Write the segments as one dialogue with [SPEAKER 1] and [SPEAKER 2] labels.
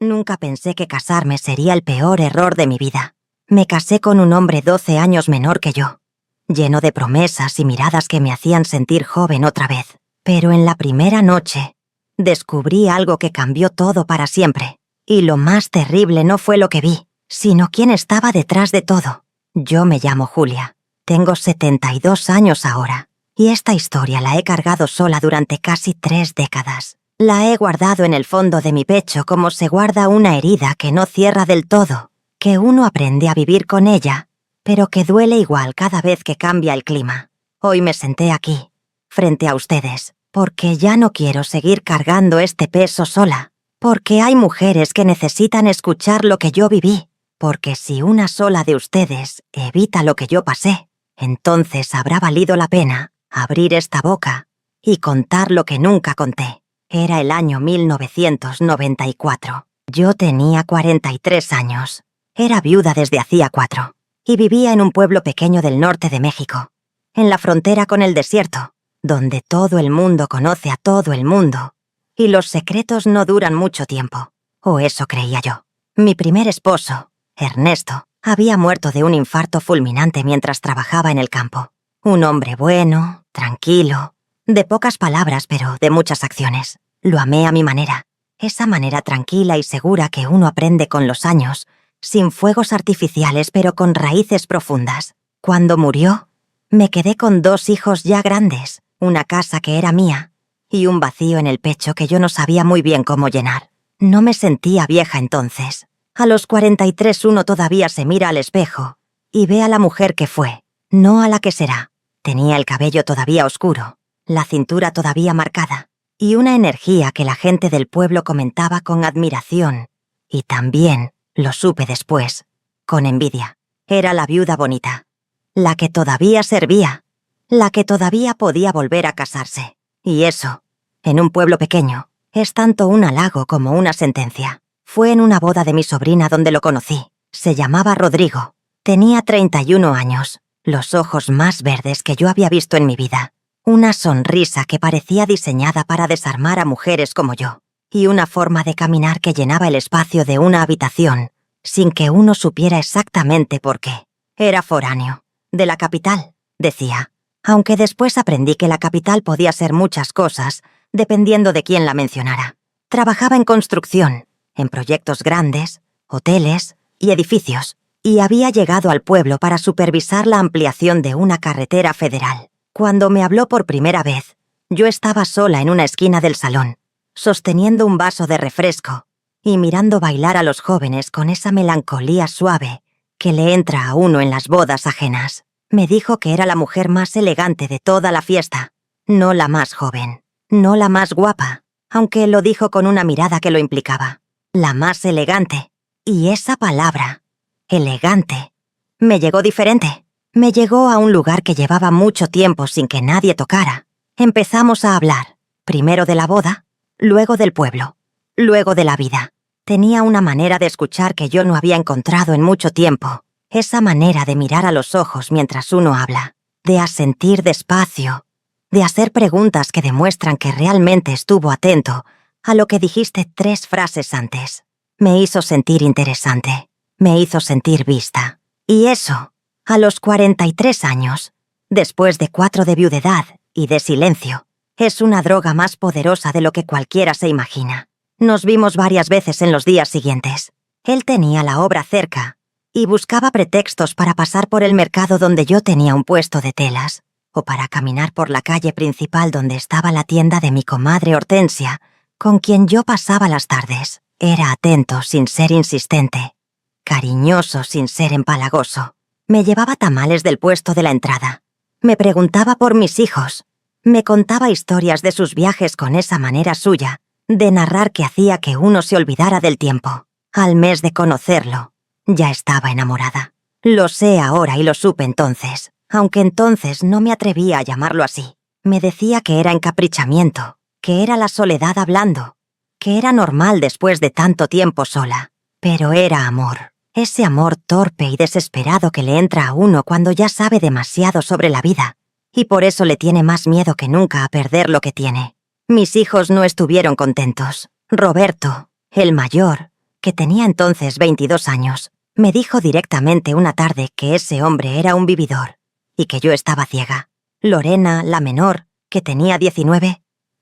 [SPEAKER 1] Nunca pensé que casarme sería el peor error de mi vida. Me casé con un hombre 12 años menor que yo, lleno de promesas y miradas que me hacían sentir joven otra vez. Pero en la primera noche, descubrí algo que cambió todo para siempre. Y lo más terrible no fue lo que vi, sino quién estaba detrás de todo. Yo me llamo Julia. Tengo 72 años ahora. Y esta historia la he cargado sola durante casi 3 décadas. La he guardado en el fondo de mi pecho como se guarda una herida que no cierra del todo, que uno aprende a vivir con ella, pero que duele igual cada vez que cambia el clima. Hoy me senté aquí, frente a ustedes, porque ya no quiero seguir cargando este peso sola, porque hay mujeres que necesitan escuchar lo que yo viví, porque si una sola de ustedes evita lo que yo pasé, entonces habrá valido la pena abrir esta boca y contar lo que nunca conté. Era el año 1994. Yo tenía 43 años. Era viuda desde hacía 4. Y vivía en un pueblo pequeño del norte de México, en la frontera con el desierto, donde todo el mundo conoce a todo el mundo. Y los secretos no duran mucho tiempo. O eso creía yo. Mi primer esposo, Ernesto, había muerto de un infarto fulminante mientras trabajaba en el campo. Un hombre bueno, tranquilo, de pocas palabras pero de muchas acciones. Lo amé a mi manera, esa manera tranquila y segura que uno aprende con los años, sin fuegos artificiales pero con raíces profundas. Cuando murió, me quedé con 2 hijos ya grandes, una casa que era mía y un vacío en el pecho que yo no sabía muy bien cómo llenar. No me sentía vieja entonces. A los 43 uno todavía se mira al espejo y ve a la mujer que fue, no a la que será. Tenía el cabello todavía oscuro, la cintura todavía marcada, y una energía que la gente del pueblo comentaba con admiración, y también, lo supe después, con envidia. Era la viuda bonita, la que todavía servía, la que todavía podía volver a casarse. Y eso, en un pueblo pequeño, es tanto un halago como una sentencia. Fue en una boda de mi sobrina donde lo conocí. Se llamaba Rodrigo. Tenía 31 años. Los ojos más verdes que yo había visto en mi vida, una sonrisa que parecía diseñada para desarmar a mujeres como yo, y una forma de caminar que llenaba el espacio de una habitación, sin que uno supiera exactamente por qué. Era foráneo, de la capital, decía, aunque después aprendí que la capital podía ser muchas cosas, dependiendo de quién la mencionara. Trabajaba en construcción, en proyectos grandes, hoteles y edificios, y había llegado al pueblo para supervisar la ampliación de una carretera federal. Cuando me habló por primera vez, yo estaba sola en una esquina del salón, sosteniendo un vaso de refresco y mirando bailar a los jóvenes con esa melancolía suave que le entra a uno en las bodas ajenas. Me dijo que era la mujer más elegante de toda la fiesta, no la más joven, no la más guapa, aunque lo dijo con una mirada que lo implicaba. La más elegante. Y esa palabra, elegante, me llegó diferente. Me llegó a un lugar que llevaba mucho tiempo sin que nadie tocara. Empezamos a hablar, primero de la boda, luego del pueblo, luego de la vida. Tenía una manera de escuchar que yo no había encontrado en mucho tiempo. Esa manera de mirar a los ojos mientras uno habla, de asentir despacio, de hacer preguntas que demuestran que realmente estuvo atento a lo que dijiste 3 frases antes. Me hizo sentir interesante, me hizo sentir vista. Y eso, a los 43 años, después de 4 de viudedad y de silencio, es una droga más poderosa de lo que cualquiera se imagina. Nos vimos varias veces en los días siguientes. Él tenía la obra cerca y buscaba pretextos para pasar por el mercado donde yo tenía un puesto de telas, o para caminar por la calle principal donde estaba la tienda de mi comadre Hortensia, con quien yo pasaba las tardes. Era atento sin ser insistente, cariñoso sin ser empalagoso. Me llevaba tamales del puesto de la entrada. Me preguntaba por mis hijos. Me contaba historias de sus viajes con esa manera suya de narrar que hacía que uno se olvidara del tiempo. Al mes de conocerlo, ya estaba enamorada. Lo sé ahora y lo supe entonces, aunque entonces no me atrevía a llamarlo así. Me decía que era encaprichamiento, que era la soledad hablando, que era normal después de tanto tiempo sola. Pero era amor. Ese amor torpe y desesperado que le entra a uno cuando ya sabe demasiado sobre la vida, y por eso le tiene más miedo que nunca a perder lo que tiene. Mis hijos no estuvieron contentos. Roberto, el mayor, que tenía entonces 22 años, me dijo directamente una tarde que ese hombre era un vividor y que yo estaba ciega. Lorena, la menor, que tenía 19,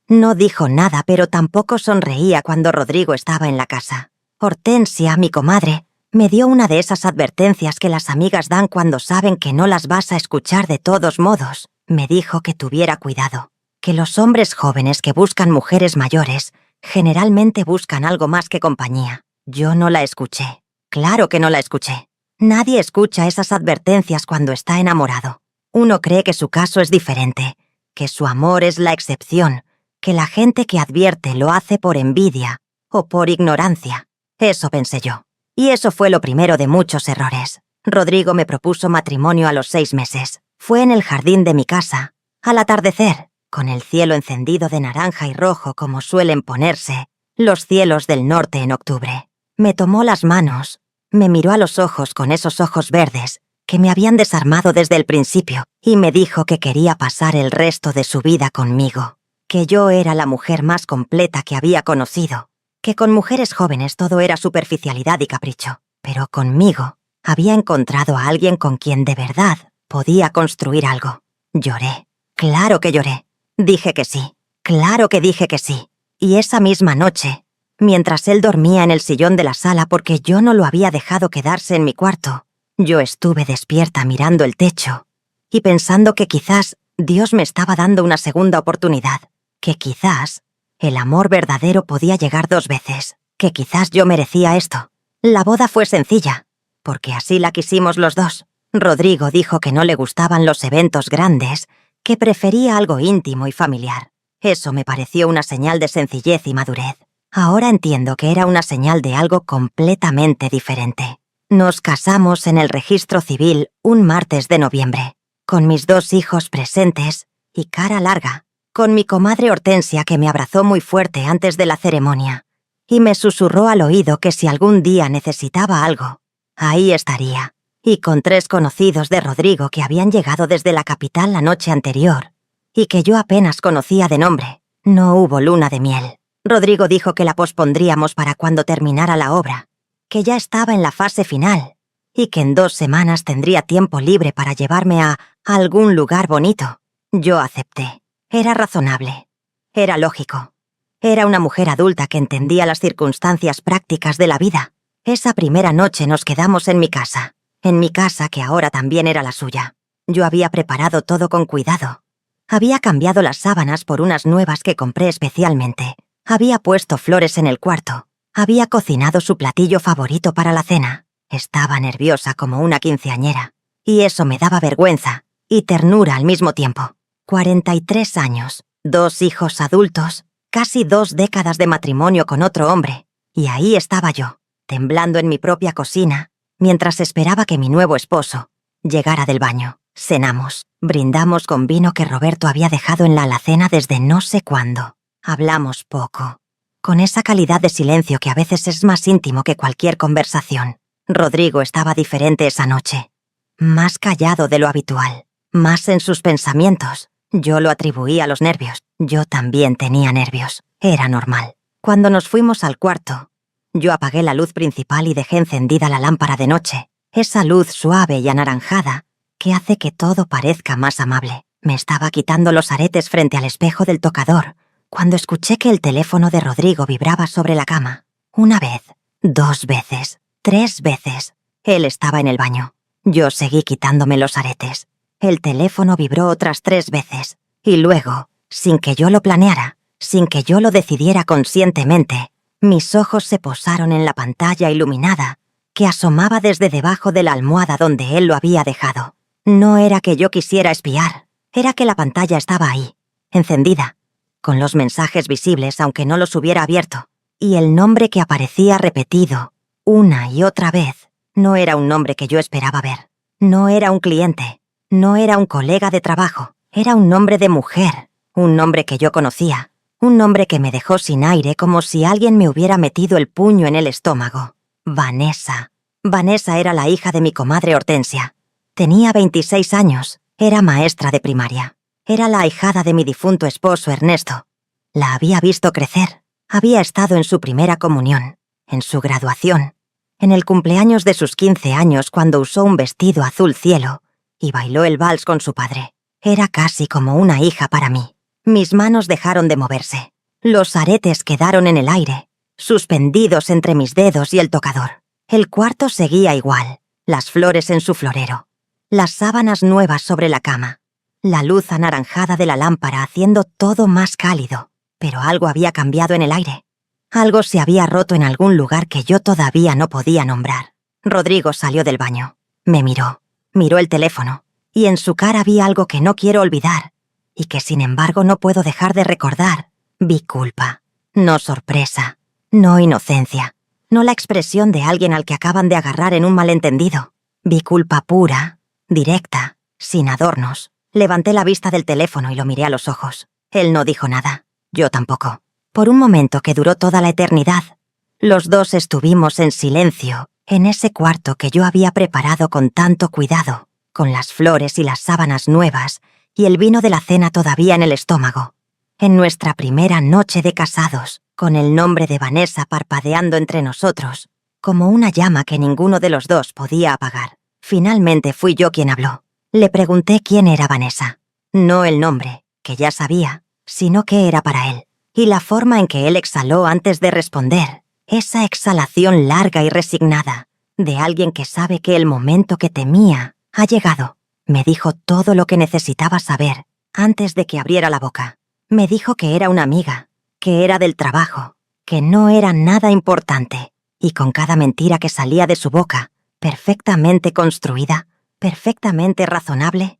[SPEAKER 1] no dijo nada, pero tampoco sonreía cuando Rodrigo estaba en la casa. Hortensia, mi comadre, me dio una de esas advertencias que las amigas dan cuando saben que no las vas a escuchar de todos modos. Me dijo que tuviera cuidado, que los hombres jóvenes que buscan mujeres mayores generalmente buscan algo más que compañía. Yo no la escuché. Claro que no la escuché. Nadie escucha esas advertencias cuando está enamorado. Uno cree que su caso es diferente, que su amor es la excepción, que la gente que advierte lo hace por envidia o por ignorancia. Eso pensé yo. Y eso fue lo primero de muchos errores. Rodrigo me propuso matrimonio a los 6 meses. Fue en el jardín de mi casa, al atardecer, con el cielo encendido de naranja y rojo como suelen ponerse los cielos del norte en octubre. Me tomó las manos, me miró a los ojos con esos ojos verdes que me habían desarmado desde el principio y me dijo que quería pasar el resto de su vida conmigo, que yo era la mujer más completa que había conocido, que con mujeres jóvenes todo era superficialidad y capricho, pero conmigo había encontrado a alguien con quien de verdad podía construir algo. Lloré. Claro que lloré. Dije que sí. Claro que dije que sí. Y esa misma noche, mientras él dormía en el sillón de la sala porque yo no lo había dejado quedarse en mi cuarto, yo estuve despierta mirando el techo y pensando que quizás Dios me estaba dando una segunda oportunidad, que quizás el amor verdadero podía llegar 2 veces, que quizás yo merecía esto. La boda fue sencilla, porque así la quisimos los dos. Rodrigo dijo que no le gustaban los eventos grandes, que prefería algo íntimo y familiar. Eso me pareció una señal de sencillez y madurez. Ahora entiendo que era una señal de algo completamente diferente. Nos casamos en el registro civil un martes de noviembre, con mis 2 hijos presentes y cara larga, con mi comadre Hortensia que me abrazó muy fuerte antes de la ceremonia y me susurró al oído que si algún día necesitaba algo, ahí estaría, y con 3 conocidos de Rodrigo que habían llegado desde la capital la noche anterior y que yo apenas conocía de nombre. No hubo luna de miel. Rodrigo dijo que la pospondríamos para cuando terminara la obra, que ya estaba en la fase final y que en 2 semanas tendría tiempo libre para llevarme a algún lugar bonito. Yo acepté. Era razonable. Era lógico. Era una mujer adulta que entendía las circunstancias prácticas de la vida. Esa primera noche nos quedamos en mi casa que ahora también era la suya. Yo había preparado todo con cuidado. Había cambiado las sábanas por unas nuevas que compré especialmente. Había puesto flores en el cuarto. Había cocinado su platillo favorito para la cena. Estaba nerviosa como una quinceañera. Y eso me daba vergüenza y ternura al mismo tiempo. 43 años, 2 hijos adultos, casi 2 décadas de matrimonio con otro hombre. Y ahí estaba yo, temblando en mi propia cocina, mientras esperaba que mi nuevo esposo llegara del baño. Cenamos, brindamos con vino que Roberto había dejado en la alacena desde no sé cuándo. Hablamos poco, con esa calidad de silencio que a veces es más íntimo que cualquier conversación. Rodrigo estaba diferente esa noche, más callado de lo habitual, más en sus pensamientos. Yo lo atribuí a los nervios. Yo también tenía nervios. Era normal. Cuando nos fuimos al cuarto, yo apagué la luz principal y dejé encendida la lámpara de noche, esa luz suave y anaranjada que hace que todo parezca más amable. Me estaba quitando los aretes frente al espejo del tocador cuando escuché que el teléfono de Rodrigo vibraba sobre la cama. 1 vez, 2 veces, 3 veces. Él estaba en el baño. Yo seguí quitándome los aretes. El teléfono vibró otras 3 veces. Y luego, sin que yo lo planeara, sin que yo lo decidiera conscientemente, mis ojos se posaron en la pantalla iluminada que asomaba desde debajo de la almohada donde él lo había dejado. No era que yo quisiera espiar, era que la pantalla estaba ahí, encendida, con los mensajes visibles aunque no los hubiera abierto, y el nombre que aparecía repetido, una y otra vez, no era un nombre que yo esperaba ver. No era un cliente, no era un colega de trabajo, era un nombre de mujer, un nombre que yo conocía, un nombre que me dejó sin aire como si alguien me hubiera metido el puño en el estómago. Vanessa. Vanessa era la hija de mi comadre Hortensia. Tenía 26 años, era maestra de primaria. Era la ahijada de mi difunto esposo Ernesto. La había visto crecer, había estado en su primera comunión. en su graduación, en el cumpleaños de sus 15 años cuando usó un vestido azul cielo y bailó el vals con su padre. Era casi como una hija para mí. Mis manos dejaron de moverse. Los aretes quedaron en el aire, suspendidos entre mis dedos y el tocador. El cuarto seguía igual, las flores en su florero, las sábanas nuevas sobre la cama, la luz anaranjada de la lámpara haciendo todo más cálido. Pero algo había cambiado en el aire. Algo se había roto en algún lugar que yo todavía no podía nombrar. Rodrigo salió del baño. Me miró el teléfono, y en su cara vi algo que no quiero olvidar, y que sin embargo no puedo dejar de recordar. Vi culpa, no sorpresa, no inocencia, no la expresión de alguien al que acaban de agarrar en un malentendido. Vi culpa pura, directa, sin adornos. Levanté la vista del teléfono y lo miré a los ojos. Él no dijo nada, yo tampoco. Por un momento que duró toda la eternidad, los dos estuvimos en silencio, en ese cuarto que yo había preparado con tanto cuidado, con las flores y las sábanas nuevas y el vino de la cena todavía en el estómago. En nuestra primera noche de casados, con el nombre de Vanessa parpadeando entre nosotros, como una llama que ninguno de los dos podía apagar. Finalmente fui yo quien habló. Le pregunté quién era Vanessa. No el nombre, que ya sabía, sino qué era para él. Y la forma en que él exhaló antes de responder, esa exhalación larga y resignada, de alguien que sabe que el momento que temía ha llegado. Me dijo todo lo que necesitaba saber antes de que abriera la boca. Me dijo que era una amiga, que era del trabajo, que no era nada importante, y con cada mentira que salía de su boca, perfectamente construida, perfectamente razonable,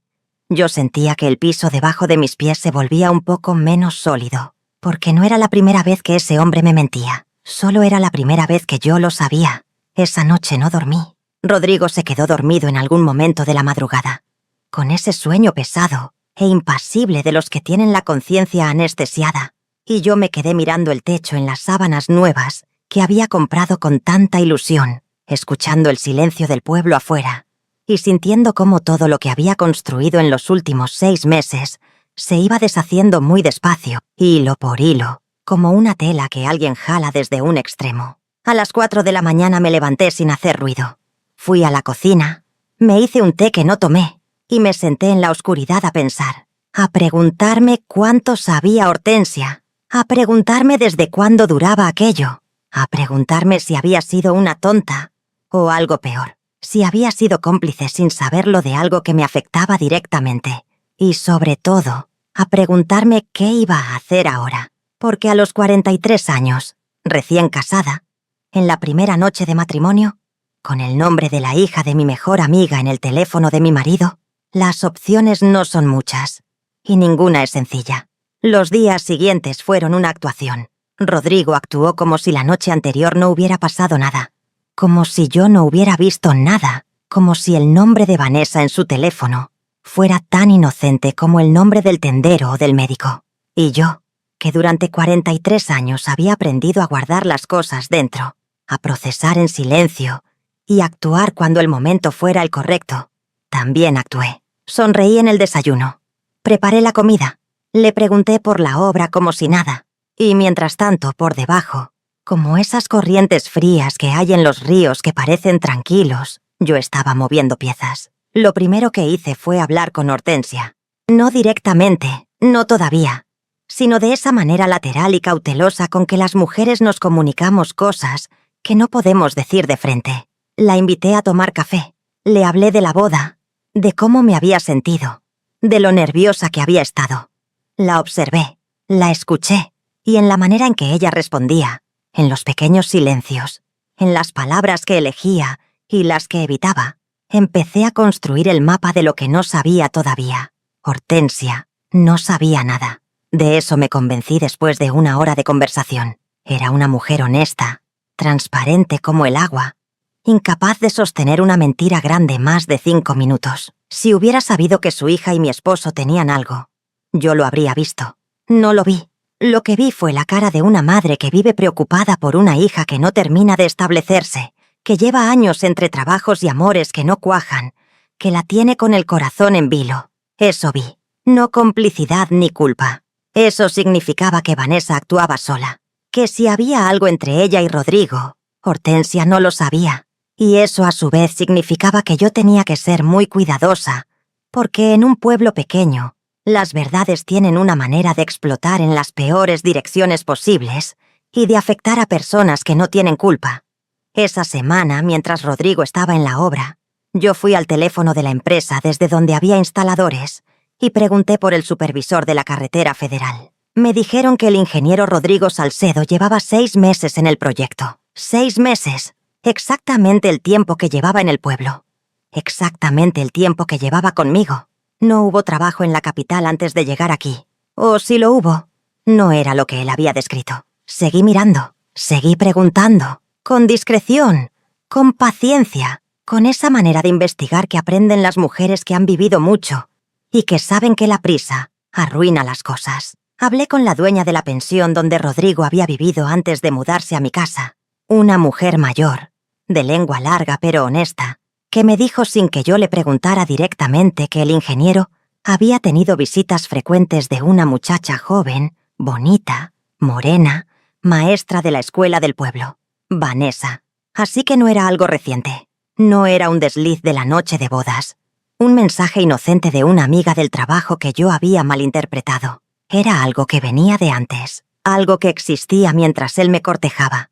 [SPEAKER 1] yo sentía que el piso debajo de mis pies se volvía un poco menos sólido, porque no era la primera vez que ese hombre me mentía, solo era la primera vez que yo lo sabía. Esa noche no dormí. Rodrigo se quedó dormido en algún momento de la madrugada, con ese sueño pesado e impasible de los que tienen la conciencia anestesiada, y yo me quedé mirando el techo en las sábanas nuevas que había comprado con tanta ilusión, escuchando el silencio del pueblo afuera, y sintiendo cómo todo lo que había construido en los últimos 6 meses se iba deshaciendo muy despacio, hilo por hilo, como una tela que alguien jala desde un extremo. A las 4 de la mañana me levanté sin hacer ruido. Fui a la cocina, me hice un té que no tomé, y me senté en la oscuridad a pensar, a preguntarme cuánto sabía Hortensia, a preguntarme desde cuándo duraba aquello, a preguntarme si había sido una tonta, o algo peor, si había sido cómplice sin saberlo de algo que me afectaba directamente, y sobre todo, a preguntarme qué iba a hacer ahora, porque a los 43 años, recién casada, en la primera noche de matrimonio, con el nombre de la hija de mi mejor amiga en el teléfono de mi marido, las opciones no son muchas, y ninguna es sencilla. Los días siguientes fueron una actuación. Rodrigo actuó como si la noche anterior no hubiera pasado nada, como si yo no hubiera visto nada, como si el nombre de Vanessa en su teléfono fuera tan inocente como el nombre del tendero o del médico. Y yo, que durante 43 años había aprendido a guardar las cosas dentro, a procesar en silencio y actuar cuando el momento fuera el correcto, también actué. Sonreí en el desayuno. Preparé la comida. Le pregunté por la obra como si nada. Y mientras tanto, por debajo, como esas corrientes frías que hay en los ríos que parecen tranquilos, yo estaba moviendo piezas. Lo primero que hice fue hablar con Hortensia. No directamente, no todavía, sino de esa manera lateral y cautelosa con que las mujeres nos comunicamos cosas que no podemos decir de frente. La invité a tomar café. Le hablé de la boda, de cómo me había sentido, de lo nerviosa que había estado. La observé, la escuché, y en la manera en que ella respondía, en los pequeños silencios, en las palabras que elegía y las que evitaba, empecé a construir el mapa de lo que no sabía todavía. Hortensia no sabía nada. De eso me convencí después de 1 hora de conversación. Era una mujer honesta, transparente como el agua, incapaz de sostener una mentira grande más de 5 minutos. Si hubiera sabido que su hija y mi esposo tenían algo, yo lo habría visto. No lo vi. Lo que vi fue la cara de una madre que vive preocupada por una hija que no termina de establecerse, que lleva años entre trabajos y amores que no cuajan, que la tiene con el corazón en vilo. Eso vi. No complicidad ni culpa. Eso significaba que Vanessa actuaba sola, que si había algo entre ella y Rodrigo, Hortensia no lo sabía, y eso a su vez significaba que yo tenía que ser muy cuidadosa, porque en un pueblo pequeño, las verdades tienen una manera de explotar en las peores direcciones posibles y de afectar a personas que no tienen culpa. Esa semana, mientras Rodrigo estaba en la obra, yo fui al teléfono de la empresa desde donde había instaladores y pregunté por el supervisor de la carretera federal. Me dijeron que el ingeniero Rodrigo Salcedo llevaba 6 meses en el proyecto. 6 meses. Exactamente el tiempo que llevaba en el pueblo. Exactamente el tiempo que llevaba conmigo. No hubo trabajo en la capital antes de llegar aquí. O si lo hubo, no era lo que él había descrito. Seguí mirando, seguí preguntando, con discreción, con paciencia, con esa manera de investigar que aprenden las mujeres que han vivido mucho y que saben que la prisa arruina las cosas. Hablé con la dueña de la pensión donde Rodrigo había vivido antes de mudarse a mi casa, una mujer mayor, de lengua larga pero honesta, que me dijo sin que yo le preguntara directamente que el ingeniero había tenido visitas frecuentes de una muchacha joven, bonita, morena, maestra de la escuela del pueblo, Vanessa. Así que no era algo reciente. No era un desliz de la noche de bodas. Un mensaje inocente de una amiga del trabajo que yo había malinterpretado. Era algo que venía de antes. Algo que existía mientras él me cortejaba.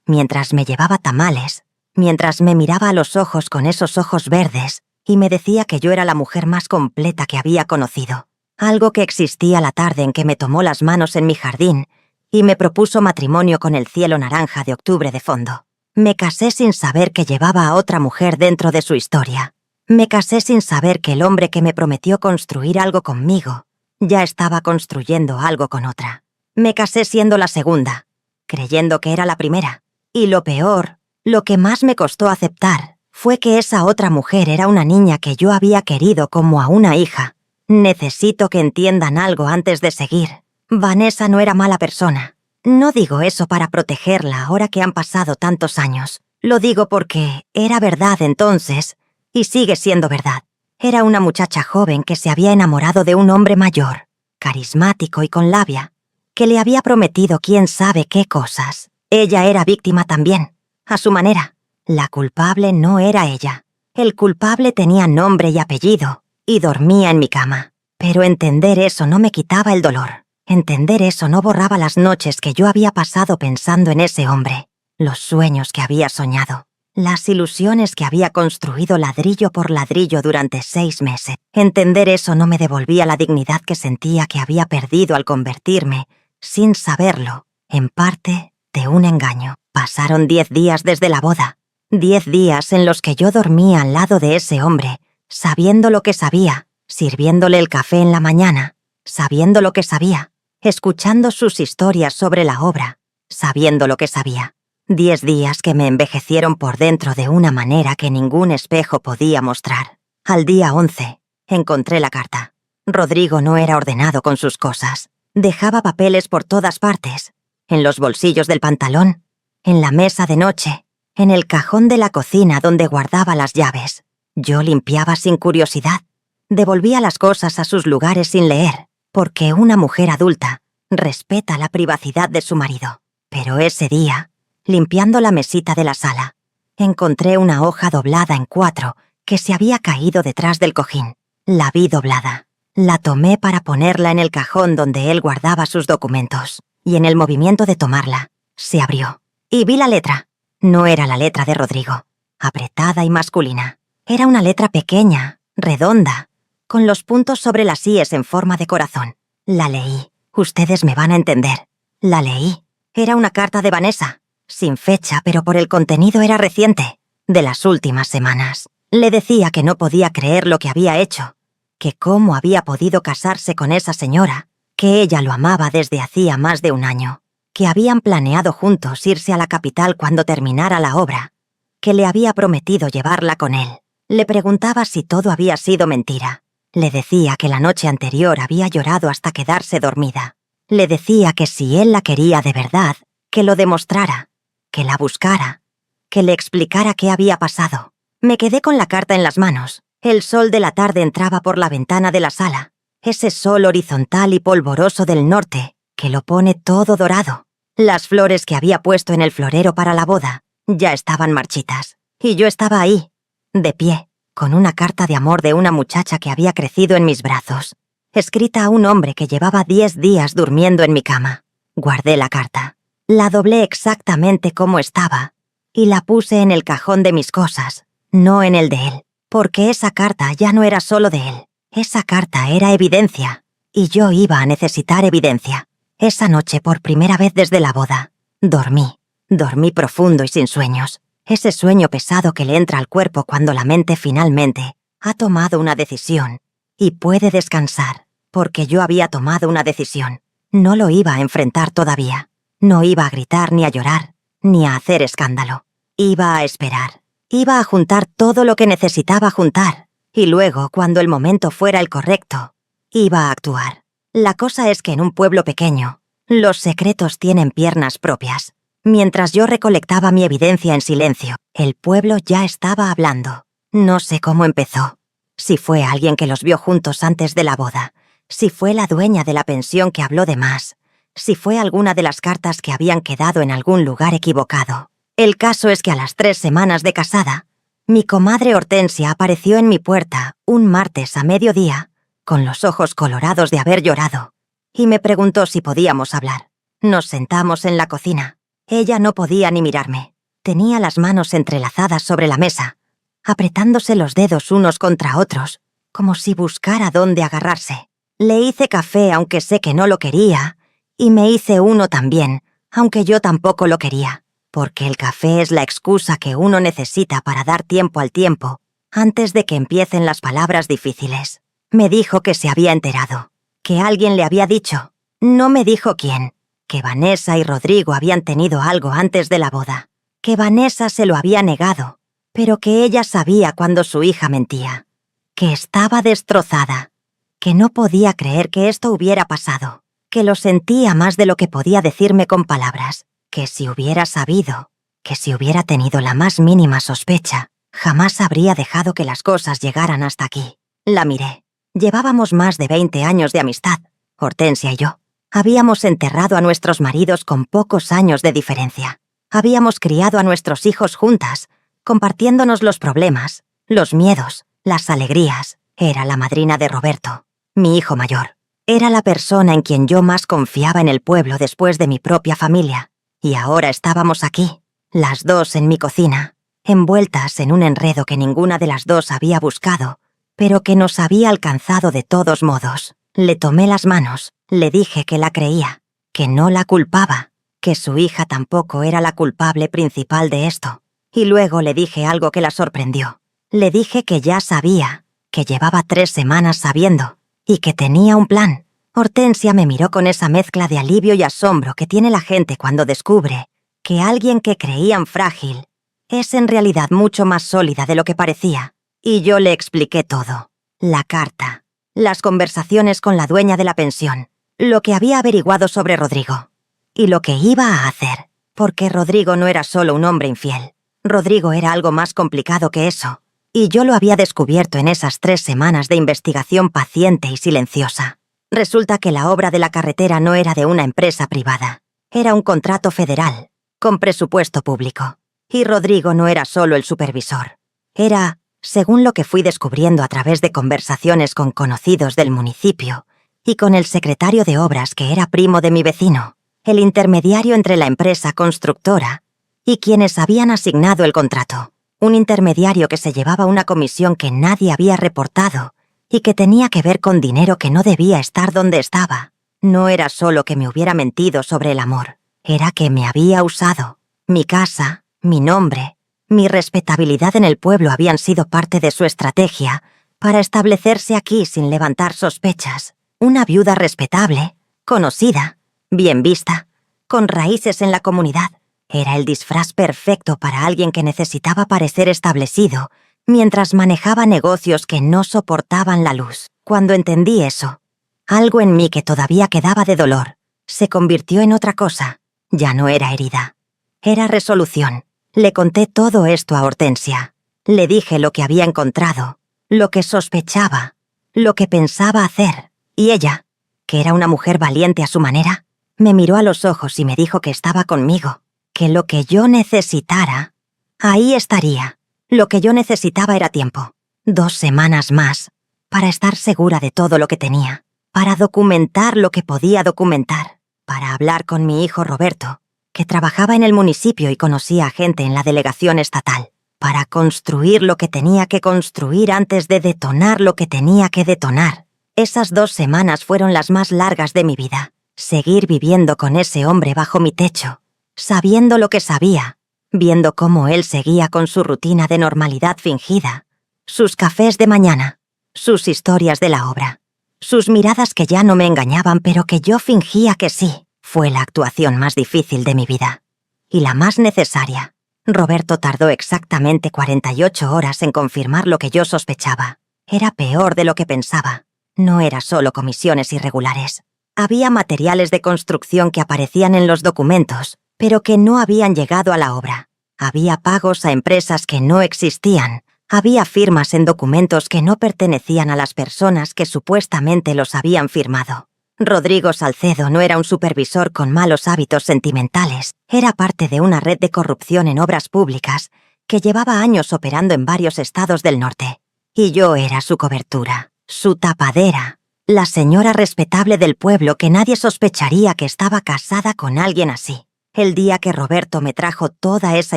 [SPEAKER 1] Mientras me llevaba tamales. Mientras me miraba a los ojos con esos ojos verdes y me decía que yo era la mujer más completa que había conocido. Algo que existía la tarde en que me tomó las manos en mi jardín y me propuso matrimonio con el cielo naranja de octubre de fondo. Me casé sin saber que llevaba a otra mujer dentro de su historia. Me casé sin saber que el hombre que me prometió construir algo conmigo ya estaba construyendo algo con otra. Me casé siendo la segunda, creyendo que era la primera. Y lo peor, lo que más me costó aceptar, fue que esa otra mujer era una niña que yo había querido como a una hija. Necesito que entiendan algo antes de seguir. Vanessa no era mala persona. No digo eso para protegerla ahora que han pasado tantos años. Lo digo porque era verdad entonces, y sigue siendo verdad. Era una muchacha joven que se había enamorado de un hombre mayor, carismático y con labia, que le había prometido quién sabe qué cosas. Ella era víctima también, a su manera. La culpable no era ella. El culpable tenía nombre y apellido, y dormía en mi cama. Pero entender eso no me quitaba el dolor. Entender eso no borraba las noches que yo había pasado pensando en ese hombre, los sueños que había soñado, las ilusiones que había construido ladrillo por ladrillo durante 6 meses. Entender eso no me devolvía la dignidad que sentía que había perdido al convertirme, sin saberlo, en parte de un engaño. Pasaron 10 días desde la boda, 10 días en los que yo dormía al lado de ese hombre, sabiendo lo que sabía, sirviéndole el café en la mañana, sabiendo lo que sabía, escuchando sus historias sobre la obra, sabiendo lo que sabía. 10 días que me envejecieron por dentro de una manera que ningún espejo podía mostrar. Al día 11, encontré la carta. Rodrigo no era ordenado con sus cosas. Dejaba papeles por todas partes, en los bolsillos del pantalón, en la mesa de noche, en el cajón de la cocina donde guardaba las llaves. Yo limpiaba sin curiosidad. Devolvía las cosas a sus lugares sin leer, porque una mujer adulta respeta la privacidad de su marido. Pero ese día, limpiando la mesita de la sala, encontré una hoja doblada en 4 que se había caído detrás del cojín. La vi doblada. La tomé para ponerla en el cajón donde él guardaba sus documentos, y en el movimiento de tomarla, se abrió. Y vi la letra. No era la letra de Rodrigo, apretada y masculina. Era una letra pequeña, redonda, con los puntos sobre las íes en forma de corazón. La leí. Ustedes me van a entender. La leí. Era una carta de Vanessa, sin fecha, pero por el contenido era reciente, de las últimas semanas. Le decía que no podía creer lo que había hecho, que cómo había podido casarse con esa señora, que ella lo amaba desde hacía más de un año, que habían planeado juntos irse a la capital cuando terminara la obra, que le había prometido llevarla con él. Le preguntaba si todo había sido mentira. Le decía que la noche anterior había llorado hasta quedarse dormida. Le decía que si él la quería de verdad, que lo demostrara, que la buscara, que le explicara qué había pasado. Me quedé con la carta en las manos. El sol de la tarde entraba por la ventana de la sala, ese sol horizontal y polvoroso del norte, que lo pone todo dorado. Las flores que había puesto en el florero para la boda Ya estaban marchitas. Y yo estaba ahí, de pie, con una carta de amor de una muchacha que había crecido en mis brazos, escrita a un hombre que llevaba 10 días durmiendo en mi cama. Guardé la carta. La doblé exactamente como estaba y la puse en el cajón de mis cosas, no en el de él, porque esa carta ya no era solo de él. Esa carta era evidencia, y yo iba a necesitar evidencia. Esa noche, por primera vez desde la boda, dormí profundo y sin sueños. Ese sueño pesado que le entra al cuerpo cuando la mente finalmente ha tomado una decisión y puede descansar, porque yo había tomado una decisión. No lo iba a enfrentar todavía. No iba a gritar ni a llorar, ni a hacer escándalo. Iba a esperar. Iba a juntar todo lo que necesitaba juntar. Y luego, cuando el momento fuera el correcto, iba a actuar. La cosa es que en un pueblo pequeño, los secretos tienen piernas propias. Mientras yo recolectaba mi evidencia en silencio, el pueblo ya estaba hablando. No sé cómo empezó. Si fue alguien que los vio juntos antes de la boda. Si fue la dueña de la pensión que habló de más. Si fue alguna de las cartas que habían quedado en algún lugar equivocado. El caso es que a las 3 semanas de casada, mi comadre Hortensia apareció en mi puerta un martes a mediodía, con los ojos colorados de haber llorado, y me preguntó si podíamos hablar. Nos sentamos en la cocina. Ella no podía ni mirarme. Tenía las manos entrelazadas sobre la mesa, apretándose los dedos unos contra otros, como si buscara dónde agarrarse. Le hice café aunque sé que no lo quería, y me hice uno también, aunque yo tampoco lo quería, porque el café es la excusa que uno necesita para dar tiempo al tiempo, antes de que empiecen las palabras difíciles. Me dijo que se había enterado, que alguien le había dicho, no me dijo quién, que Vanessa y Rodrigo habían tenido algo antes de la boda, que Vanessa se lo había negado, pero que ella sabía cuando su hija mentía, que estaba destrozada, que no podía creer que esto hubiera pasado, que lo sentía más de lo que podía decirme con palabras, que si hubiera sabido, que si hubiera tenido la más mínima sospecha, jamás habría dejado que las cosas llegaran hasta aquí. La miré. Llevábamos más de 20 años de amistad, Hortensia y yo. Habíamos enterrado a nuestros maridos con pocos años de diferencia. Habíamos criado a nuestros hijos juntas, compartiéndonos los problemas, los miedos, las alegrías. Era la madrina de Roberto, mi hijo mayor. Era la persona en quien yo más confiaba en el pueblo después de mi propia familia. Y ahora estábamos aquí, las dos en mi cocina, envueltas en un enredo que ninguna de las dos había buscado, pero que nos había alcanzado de todos modos. Le tomé las manos, le dije que la creía, que no la culpaba, que su hija tampoco era la culpable principal de esto. Y luego le dije algo que la sorprendió. Le dije que ya sabía, que llevaba 3 semanas sabiendo, y que tenía un plan. Hortensia me miró con esa mezcla de alivio y asombro que tiene la gente cuando descubre que alguien que creían frágil es en realidad mucho más sólida de lo que parecía. Y yo le expliqué todo. La carta, las conversaciones con la dueña de la pensión, lo que había averiguado sobre Rodrigo, y lo que iba a hacer, porque Rodrigo no era solo un hombre infiel. Rodrigo era algo más complicado que eso, y yo lo había descubierto en esas 3 semanas de investigación paciente y silenciosa. Resulta que la obra de la carretera no era de una empresa privada. Era un contrato federal, con presupuesto público. Y Rodrigo no era solo el supervisor. Era, según lo que fui descubriendo a través de conversaciones con conocidos del municipio y con el secretario de obras que era primo de mi vecino, el intermediario entre la empresa constructora y quienes habían asignado el contrato. Un intermediario que se llevaba una comisión que nadie había reportado y que tenía que ver con dinero que no debía estar donde estaba. No era solo que me hubiera mentido sobre el amor, era que me había usado. Mi casa, mi nombre, mi respetabilidad en el pueblo habían sido parte de su estrategia para establecerse aquí sin levantar sospechas. Una viuda respetable, conocida, bien vista, con raíces en la comunidad. Era el disfraz perfecto para alguien que necesitaba parecer establecido mientras manejaba negocios que no soportaban la luz. Cuando entendí eso, algo en mí que todavía quedaba de dolor se convirtió en otra cosa. Ya no era herida. Era resolución. Le conté todo esto a Hortensia. Le dije lo que había encontrado, lo que sospechaba, lo que pensaba hacer. Y ella, que era una mujer valiente a su manera, me miró a los ojos y me dijo que estaba conmigo, que lo que yo necesitara, ahí estaría. Lo que yo necesitaba era tiempo. 2 semanas más, para estar segura de todo lo que tenía, para documentar lo que podía documentar, para hablar con mi hijo Roberto, que trabajaba en el municipio y conocía a gente en la delegación estatal, para construir lo que tenía que construir antes de detonar lo que tenía que detonar. Esas 2 semanas fueron las más largas de mi vida. Seguir viviendo con ese hombre bajo mi techo, sabiendo lo que sabía, viendo cómo él seguía con su rutina de normalidad fingida, sus cafés de mañana, sus historias de la obra, sus miradas que ya no me engañaban pero que yo fingía que sí. Fue la actuación más difícil de mi vida. Y la más necesaria. Roberto tardó exactamente 48 horas en confirmar lo que yo sospechaba. Era peor de lo que pensaba. No era solo comisiones irregulares. Había materiales de construcción que aparecían en los documentos, pero que no habían llegado a la obra. Había pagos a empresas que no existían. Había firmas en documentos que no pertenecían a las personas que supuestamente los habían firmado. Rodrigo Salcedo no era un supervisor con malos hábitos sentimentales. Era parte de una red de corrupción en obras públicas que llevaba años operando en varios estados del norte. Y yo era su cobertura, su tapadera, la señora respetable del pueblo que nadie sospecharía que estaba casada con alguien así. El día que Roberto me trajo toda esa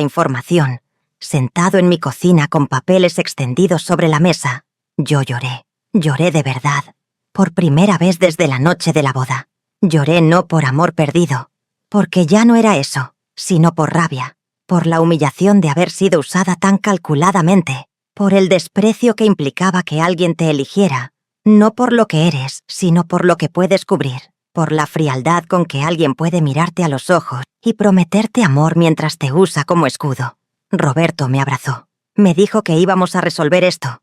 [SPEAKER 1] información, sentado en mi cocina con papeles extendidos sobre la mesa, yo lloré. Lloré de verdad. Por primera vez desde la noche de la boda. Lloré no por amor perdido, porque ya no era eso, sino por rabia, por la humillación de haber sido usada tan calculadamente, por el desprecio que implicaba que alguien te eligiera, no por lo que eres, sino por lo que puedes cubrir, por la frialdad con que alguien puede mirarte a los ojos y prometerte amor mientras te usa como escudo. Roberto me abrazó. Me dijo que íbamos a resolver esto,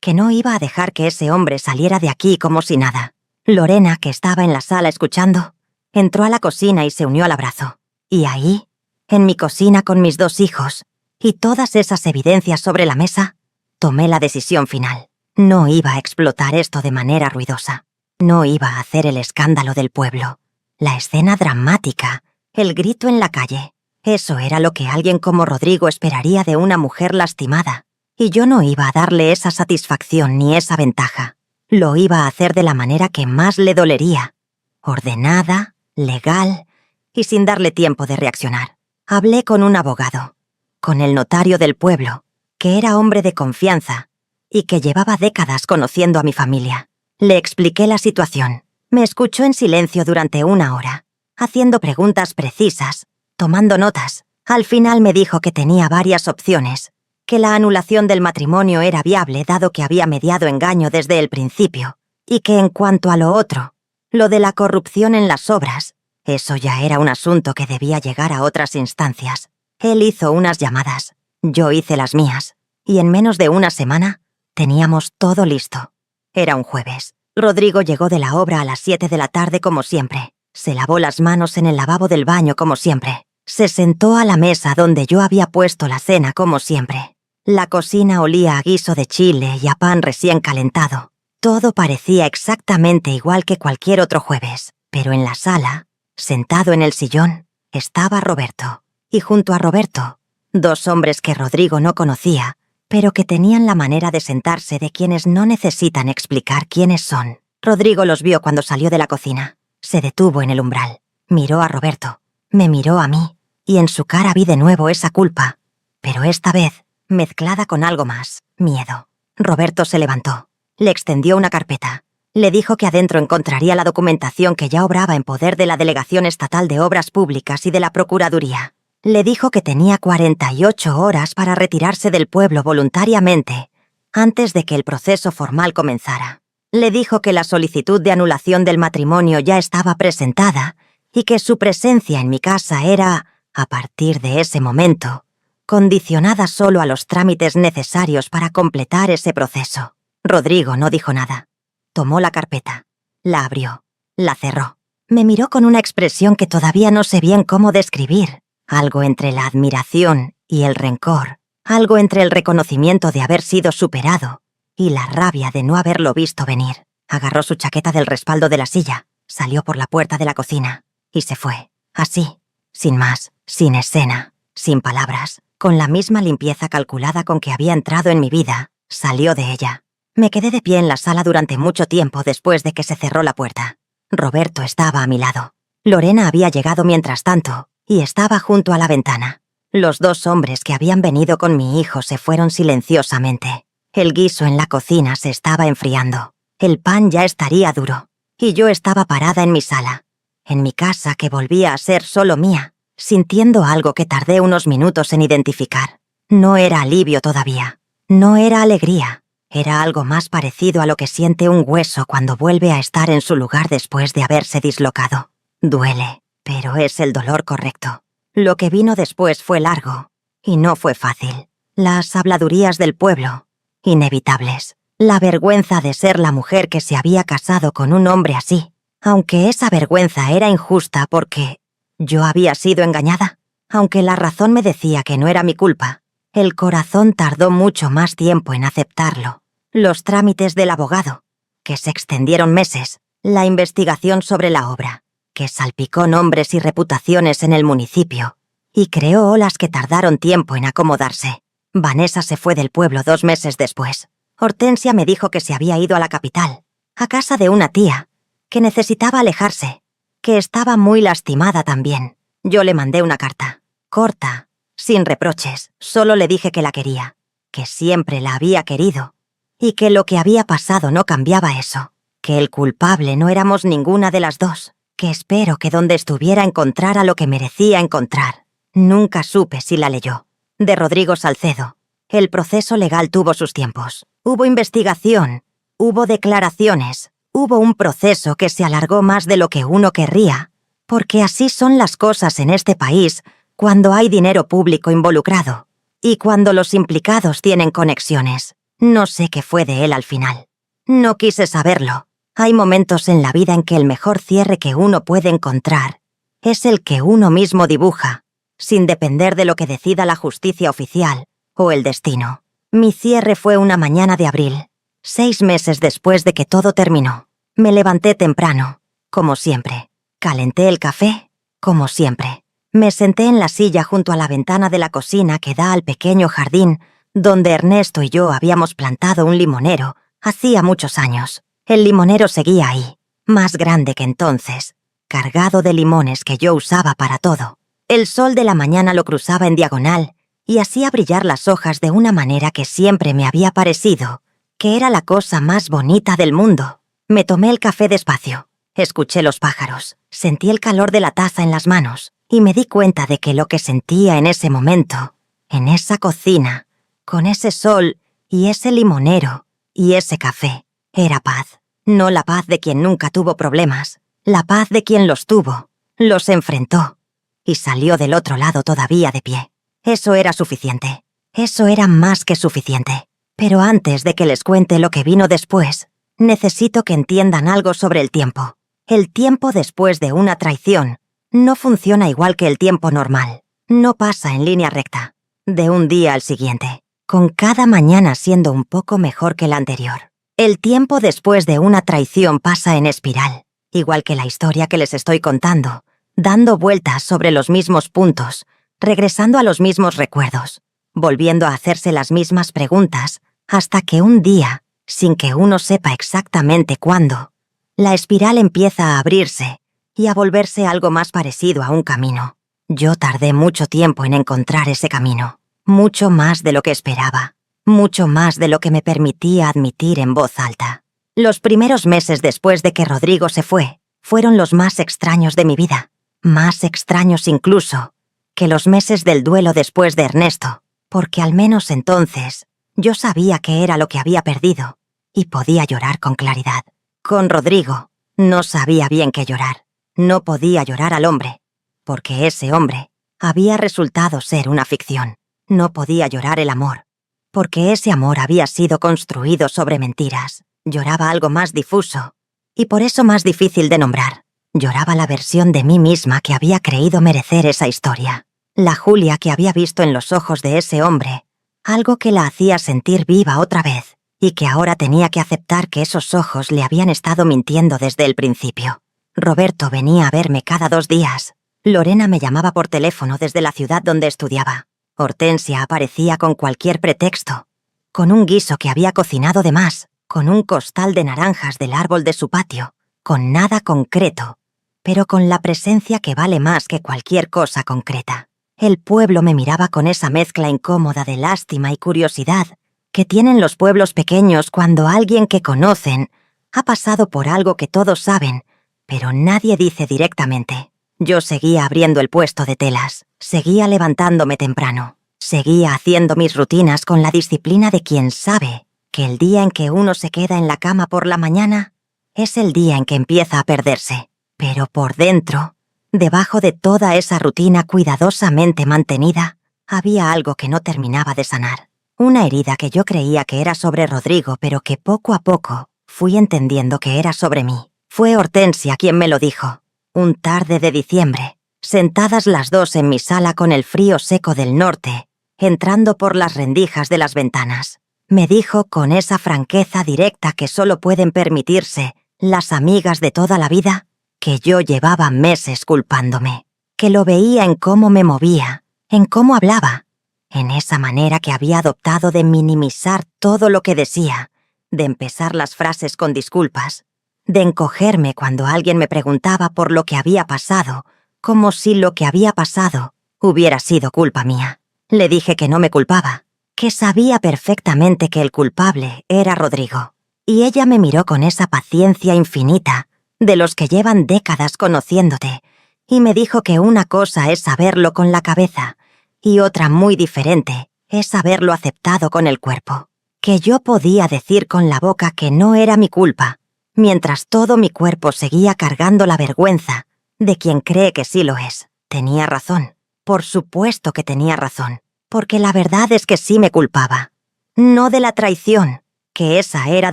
[SPEAKER 1] que no iba a dejar que ese hombre saliera de aquí como si nada. Lorena, que estaba en la sala escuchando, entró a la cocina y se unió al abrazo. Y ahí, en mi cocina con mis 2 hijos, y todas esas evidencias sobre la mesa, tomé la decisión final. No iba a explotar esto de manera ruidosa. No iba a hacer el escándalo del pueblo. La escena dramática, el grito en la calle. Eso era lo que alguien como Rodrigo esperaría de una mujer lastimada. Y yo no iba a darle esa satisfacción ni esa ventaja. Lo iba a hacer de la manera que más le dolería. Ordenada, legal y sin darle tiempo de reaccionar. Hablé con un abogado, con el notario del pueblo, que era hombre de confianza y que llevaba décadas conociendo a mi familia. Le expliqué la situación. Me escuchó en silencio durante 1 hora, haciendo preguntas precisas, tomando notas. Al final me dijo que tenía varias opciones, que la anulación del matrimonio era viable dado que había mediado engaño desde el principio, y que en cuanto a lo otro, lo de la corrupción en las obras, eso ya era un asunto que debía llegar a otras instancias. Él hizo unas llamadas, yo hice las mías, y en menos de 1 semana teníamos todo listo. Era un jueves. Rodrigo llegó de la obra a las 7 de la tarde como siempre. Se lavó las manos en el lavabo del baño como siempre. Se sentó a la mesa donde yo había puesto la cena como siempre. La cocina olía a guiso de chile y a pan recién calentado. Todo parecía exactamente igual que cualquier otro jueves, pero en la sala, sentado en el sillón, estaba Roberto. Y junto a Roberto, 2 hombres que Rodrigo no conocía, pero que tenían la manera de sentarse de quienes no necesitan explicar quiénes son. Rodrigo los vio cuando salió de la cocina. Se detuvo en el umbral. Miró a Roberto. Me miró a mí, y en su cara vi de nuevo esa culpa, pero esta vez mezclada con algo más, miedo. Roberto se levantó. Le extendió una carpeta. Le dijo que adentro encontraría la documentación que ya obraba en poder de la Delegación Estatal de Obras Públicas y de la Procuraduría. Le dijo que tenía 48 horas para retirarse del pueblo voluntariamente, antes de que el proceso formal comenzara. Le dijo que la solicitud de anulación del matrimonio ya estaba presentada y que su presencia en mi casa era, a partir de ese momento, condicionada solo a los trámites necesarios para completar ese proceso. Rodrigo no dijo nada. Tomó la carpeta, la abrió, la cerró. Me miró con una expresión que todavía no sé bien cómo describir, algo entre la admiración y el rencor, algo entre el reconocimiento de haber sido superado y la rabia de no haberlo visto venir. Agarró su chaqueta del respaldo de la silla, salió por la puerta de la cocina y se fue, así, sin más, sin escena, sin palabras, con la misma limpieza calculada con que había entrado en mi vida, salió de ella. Me quedé de pie en la sala durante mucho tiempo después de que se cerró la puerta. Roberto estaba a mi lado. Lorena había llegado mientras tanto, y estaba junto a la ventana. Los dos hombres que habían venido con mi hijo se fueron silenciosamente. El guiso en la cocina se estaba enfriando. El pan ya estaría duro. Y yo estaba parada en mi sala, en mi casa que volvía a ser solo mía, sintiendo algo que tardé unos minutos en identificar. No era alivio todavía. No era alegría. Era algo más parecido a lo que siente un hueso cuando vuelve a estar en su lugar después de haberse dislocado. Duele, pero es el dolor correcto. Lo que vino después fue largo, y no fue fácil. Las habladurías del pueblo, inevitables. La vergüenza de ser la mujer que se había casado con un hombre así, aunque esa vergüenza era injusta porque yo había sido engañada. Aunque la razón me decía que no era mi culpa, el corazón tardó mucho más tiempo en aceptarlo. Los trámites del abogado, que se extendieron meses, la investigación sobre la obra, que salpicó nombres y reputaciones en el municipio, y creó olas que tardaron tiempo en acomodarse. Vanessa se fue del pueblo 2 meses después. Hortensia me dijo que se había ido a la capital, a casa de una tía, que necesitaba alejarse, que estaba muy lastimada también. Yo le mandé una carta, corta, sin reproches, solo le dije que la quería, que siempre la había querido, y que lo que había pasado no cambiaba eso, que el culpable no éramos ninguna de las dos, que espero que donde estuviera encontrara lo que merecía encontrar. Nunca supe si la leyó. De Rodrigo Salcedo. El proceso legal tuvo sus tiempos. Hubo investigación, hubo declaraciones, hubo un proceso que se alargó más de lo que uno querría, porque así son las cosas en este país cuando hay dinero público involucrado y cuando los implicados tienen conexiones. No sé qué fue de él al final. No quise saberlo. Hay momentos en la vida en que el mejor cierre que uno puede encontrar es el que uno mismo dibuja, sin depender de lo que decida la justicia oficial o el destino. Mi cierre fue una mañana de abril, 6 meses después de que todo terminó. Me levanté temprano, como siempre. Calenté el café, como siempre. Me senté en la silla junto a la ventana de la cocina que da al pequeño jardín donde Ernesto y yo habíamos plantado un limonero hacía muchos años. El limonero seguía ahí, más grande que entonces, cargado de limones que yo usaba para todo. El sol de la mañana lo cruzaba en diagonal y hacía brillar las hojas de una manera que siempre me había parecido que era la cosa más bonita del mundo. Me tomé el café despacio, escuché los pájaros, sentí el calor de la taza en las manos y me di cuenta de que lo que sentía en ese momento, en esa cocina, con ese sol y ese limonero y ese café, era paz. No la paz de quien nunca tuvo problemas, la paz de quien los tuvo, los enfrentó y salió del otro lado todavía de pie. Eso era suficiente. Eso era más que suficiente. Pero antes de que les cuente lo que vino después, necesito que entiendan algo sobre el tiempo. El tiempo después de una traición no funciona igual que el tiempo normal. No pasa en línea recta, de un día al siguiente, con cada mañana siendo un poco mejor que la anterior. El tiempo después de una traición pasa en espiral, igual que la historia que les estoy contando, dando vueltas sobre los mismos puntos, regresando a los mismos recuerdos, volviendo a hacerse las mismas preguntas, hasta que un día, sin que uno sepa exactamente cuándo, la espiral empieza a abrirse y a volverse algo más parecido a un camino. Yo tardé mucho tiempo en encontrar ese camino, mucho más de lo que esperaba, mucho más de lo que me permitía admitir en voz alta. Los primeros meses después de que Rodrigo se fue, fueron los más extraños de mi vida, más extraños incluso que los meses del duelo después de Ernesto, porque al menos entonces yo sabía qué era lo que había perdido y podía llorar con claridad. Con Rodrigo no sabía bien qué llorar, no podía llorar al hombre, porque ese hombre había resultado ser una ficción. No podía llorar el amor, porque ese amor había sido construido sobre mentiras. Lloraba algo más difuso, y por eso más difícil de nombrar. Lloraba la versión de mí misma que había creído merecer esa historia. La Julia que había visto en los ojos de ese hombre, algo que la hacía sentir viva otra vez, y que ahora tenía que aceptar que esos ojos le habían estado mintiendo desde el principio. Roberto venía a verme cada 2 días, Lorena me llamaba por teléfono desde la ciudad donde estudiaba. Hortensia aparecía con cualquier pretexto, con un guiso que había cocinado de más, con un costal de naranjas del árbol de su patio, con nada concreto, pero con la presencia que vale más que cualquier cosa concreta. El pueblo me miraba con esa mezcla incómoda de lástima y curiosidad que tienen los pueblos pequeños cuando alguien que conocen ha pasado por algo que todos saben, pero nadie dice directamente. Yo seguía abriendo el puesto de telas, seguía levantándome temprano, seguía haciendo mis rutinas con la disciplina de quien sabe que el día en que uno se queda en la cama por la mañana es el día en que empieza a perderse. Pero por dentro, debajo de toda esa rutina cuidadosamente mantenida, había algo que no terminaba de sanar. Una herida que yo creía que era sobre Rodrigo, pero que poco a poco fui entendiendo que era sobre mí. Fue Hortensia quien me lo dijo. Un tarde de diciembre, sentadas las dos en mi sala con el frío seco del norte, entrando por las rendijas de las ventanas. Me dijo con esa franqueza directa que solo pueden permitirse las amigas de toda la vida, que yo llevaba meses culpándome, que lo veía en cómo me movía, en cómo hablaba, en esa manera que había adoptado de minimizar todo lo que decía, de empezar las frases con disculpas, de encogerme cuando alguien me preguntaba por lo que había pasado, como si lo que había pasado hubiera sido culpa mía. Le dije que no me culpaba, que sabía perfectamente que el culpable era Rodrigo. Y ella me miró con esa paciencia infinita de los que llevan décadas conociéndote, y me dijo que una cosa es saberlo con la cabeza, y otra muy diferente es haberlo aceptado con el cuerpo. Que yo podía decir con la boca que no era mi culpa, mientras todo mi cuerpo seguía cargando la vergüenza de quien cree que sí lo es. Tenía razón. Por supuesto que tenía razón, porque la verdad es que sí me culpaba. No de la traición, que esa era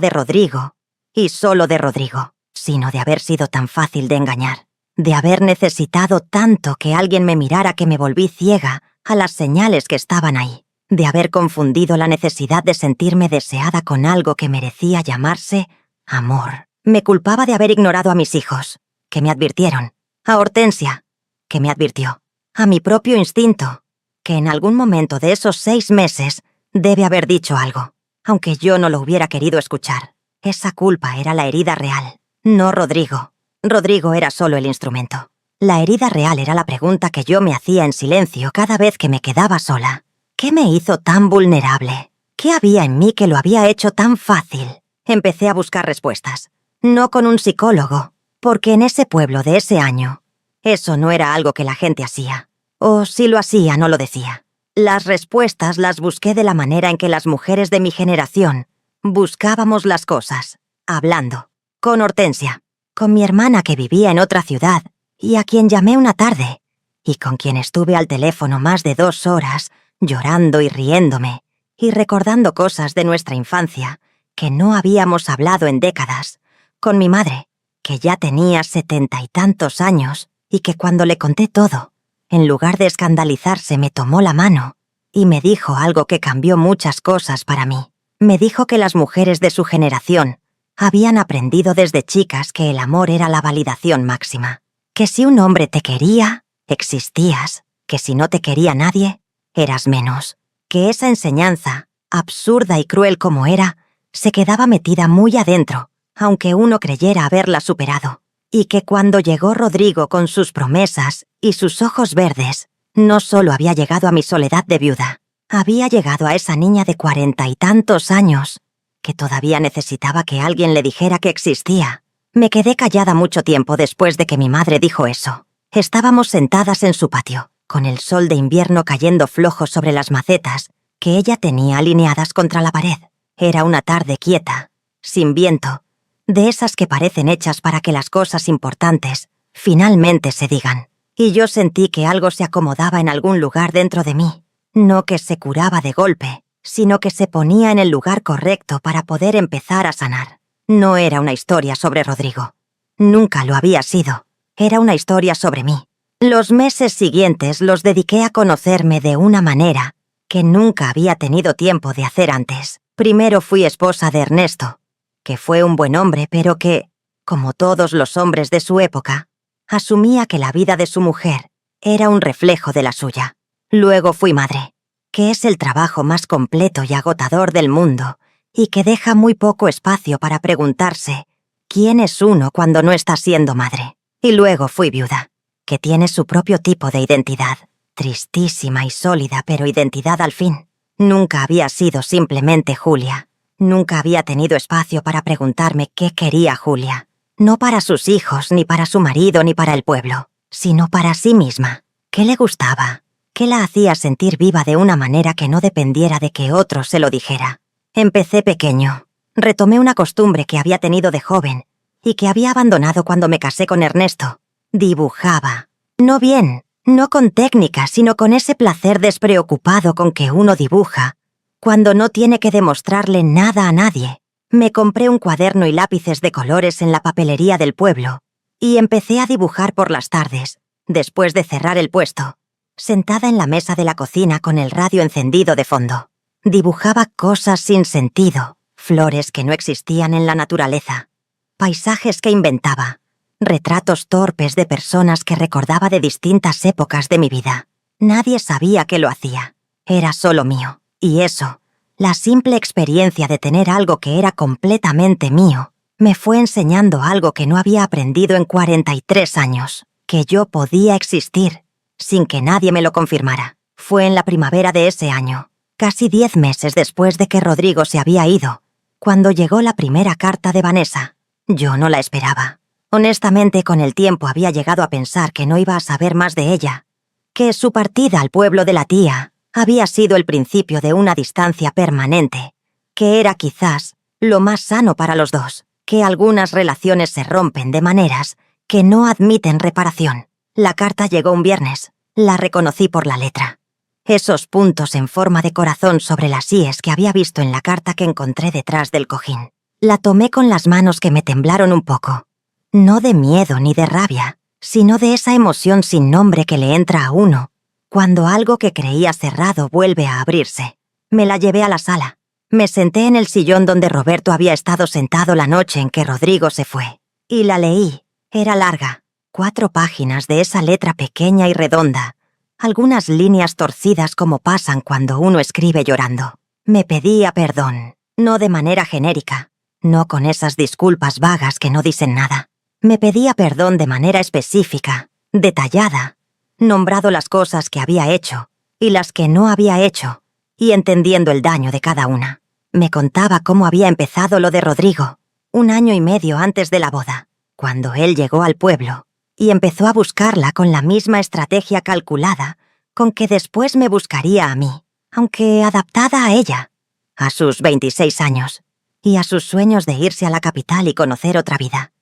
[SPEAKER 1] de Rodrigo, y solo de Rodrigo, sino de haber sido tan fácil de engañar, de haber necesitado tanto que alguien me mirara que me volví ciega a las señales que estaban ahí, de haber confundido la necesidad de sentirme deseada con algo que merecía llamarse amor. Me culpaba de haber ignorado a mis hijos, que me advirtieron, a Hortensia, que me advirtió, a mi propio instinto, que en algún momento de esos 6 meses debe haber dicho algo, aunque yo no lo hubiera querido escuchar. Esa culpa era la herida real, no Rodrigo. Rodrigo era solo el instrumento. La herida real era la pregunta que yo me hacía en silencio cada vez que me quedaba sola. ¿Qué me hizo tan vulnerable? ¿Qué había en mí que lo había hecho tan fácil? Empecé a buscar respuestas. No con un psicólogo, porque en ese pueblo de ese año, eso no era algo que la gente hacía. O si lo hacía, no lo decía. Las respuestas las busqué de la manera en que las mujeres de mi generación buscábamos las cosas, hablando, con Hortensia, con mi hermana que vivía en otra ciudad y a quien llamé una tarde, y con quien estuve al teléfono más de 2 horas, llorando y riéndome, y recordando cosas de nuestra infancia que no habíamos hablado en décadas, con mi madre, que ya tenía 70 y tantos años, y que cuando le conté todo, en lugar de escandalizarse me tomó la mano y me dijo algo que cambió muchas cosas para mí. Me dijo que las mujeres de su generación habían aprendido desde chicas que el amor era la validación máxima, que si un hombre te quería, existías, que si no te quería nadie, eras menos, que esa enseñanza, absurda y cruel como era, se quedaba metida muy adentro, aunque uno creyera haberla superado, y que cuando llegó Rodrigo con sus promesas y sus ojos verdes, no solo había llegado a mi soledad de viuda, había llegado a esa niña de 40 y tantos años, que todavía necesitaba que alguien le dijera que existía. Me quedé callada mucho tiempo después de que mi madre dijo eso. Estábamos sentadas en su patio, con el sol de invierno cayendo flojo sobre las macetas que ella tenía alineadas contra la pared. Era una tarde quieta, sin viento, de esas que parecen hechas para que las cosas importantes finalmente se digan. Y yo sentí que algo se acomodaba en algún lugar dentro de mí, no que se curaba de golpe, sino que se ponía en el lugar correcto para poder empezar a sanar. No era una historia sobre Rodrigo. Nunca lo había sido. Era una historia sobre mí. Los meses siguientes los dediqué a conocerme de una manera que nunca había tenido tiempo de hacer antes. Primero fui esposa de Ernesto, que fue un buen hombre, pero que, como todos los hombres de su época, asumía que la vida de su mujer Era un reflejo de la suya. Luego fui madre, que es el trabajo más completo y agotador del mundo, y que deja muy poco espacio para preguntarse ¿quién es uno cuando no está siendo madre? Y luego fui viuda, que tiene su propio tipo de identidad, tristísima y sólida, pero identidad al fin. Nunca había sido simplemente Julia. Nunca había tenido espacio para preguntarme qué quería Julia. No para sus hijos, ni para su marido, ni para el pueblo, sino para sí misma. ¿Qué le gustaba? ¿Qué la hacía sentir viva de una manera que no dependiera de que otro se lo dijera? Empecé pequeño. Retomé una costumbre que había tenido de joven y que había abandonado cuando me casé con Ernesto. Dibujaba. No bien, no con técnica, sino con ese placer despreocupado con que uno dibuja, cuando no tiene que demostrarle nada a nadie. Me compré un cuaderno y lápices de colores en la papelería del pueblo y empecé a dibujar por las tardes, después de cerrar el puesto, sentada en la mesa de la cocina con el radio encendido de fondo. Dibujaba cosas sin sentido, flores que no existían en la naturaleza, paisajes que inventaba, retratos torpes de personas que recordaba de distintas épocas de mi vida. Nadie sabía que lo hacía. Era solo mío. Y eso, la simple experiencia de tener algo que era completamente mío, me fue enseñando algo que no había aprendido en 43 años, que yo podía existir, sin que nadie me lo confirmara. Fue en la primavera de ese año, casi 10 meses después de que Rodrigo se había ido, cuando llegó la primera carta de Vanessa. Yo no la esperaba. Honestamente, con el tiempo había llegado a pensar que no iba a saber más de ella, que su partida al pueblo de la tía había sido el principio de una distancia permanente, que era quizás lo más sano para los dos, que algunas relaciones se rompen de maneras que no admiten reparación. La carta llegó un viernes. La reconocí por la letra. Esos puntos en forma de corazón sobre las íes que había visto en la carta que encontré detrás del cojín. La tomé con las manos que me temblaron un poco. No de miedo ni de rabia, sino de esa emoción sin nombre que le entra a uno cuando algo que creía cerrado vuelve a abrirse. Me la llevé a la sala. Me senté en el sillón donde Roberto había estado sentado la noche en que Rodrigo se fue. Y la leí. Era larga. 4 páginas de esa letra pequeña y redonda. Algunas líneas torcidas como pasan cuando uno escribe llorando. Me pedía perdón. No de manera genérica. No con esas disculpas vagas que no dicen nada. Me pedía perdón de manera específica, detallada, nombrado las cosas que había hecho y las que no había hecho, y entendiendo el daño de cada una. Me contaba cómo había empezado lo de Rodrigo, 1 año y medio antes de la boda, cuando él llegó al pueblo, y empezó a buscarla con la misma estrategia calculada con que después me buscaría a mí, aunque adaptada a ella, a sus 26 años, y a sus sueños de irse a la capital y conocer otra vida.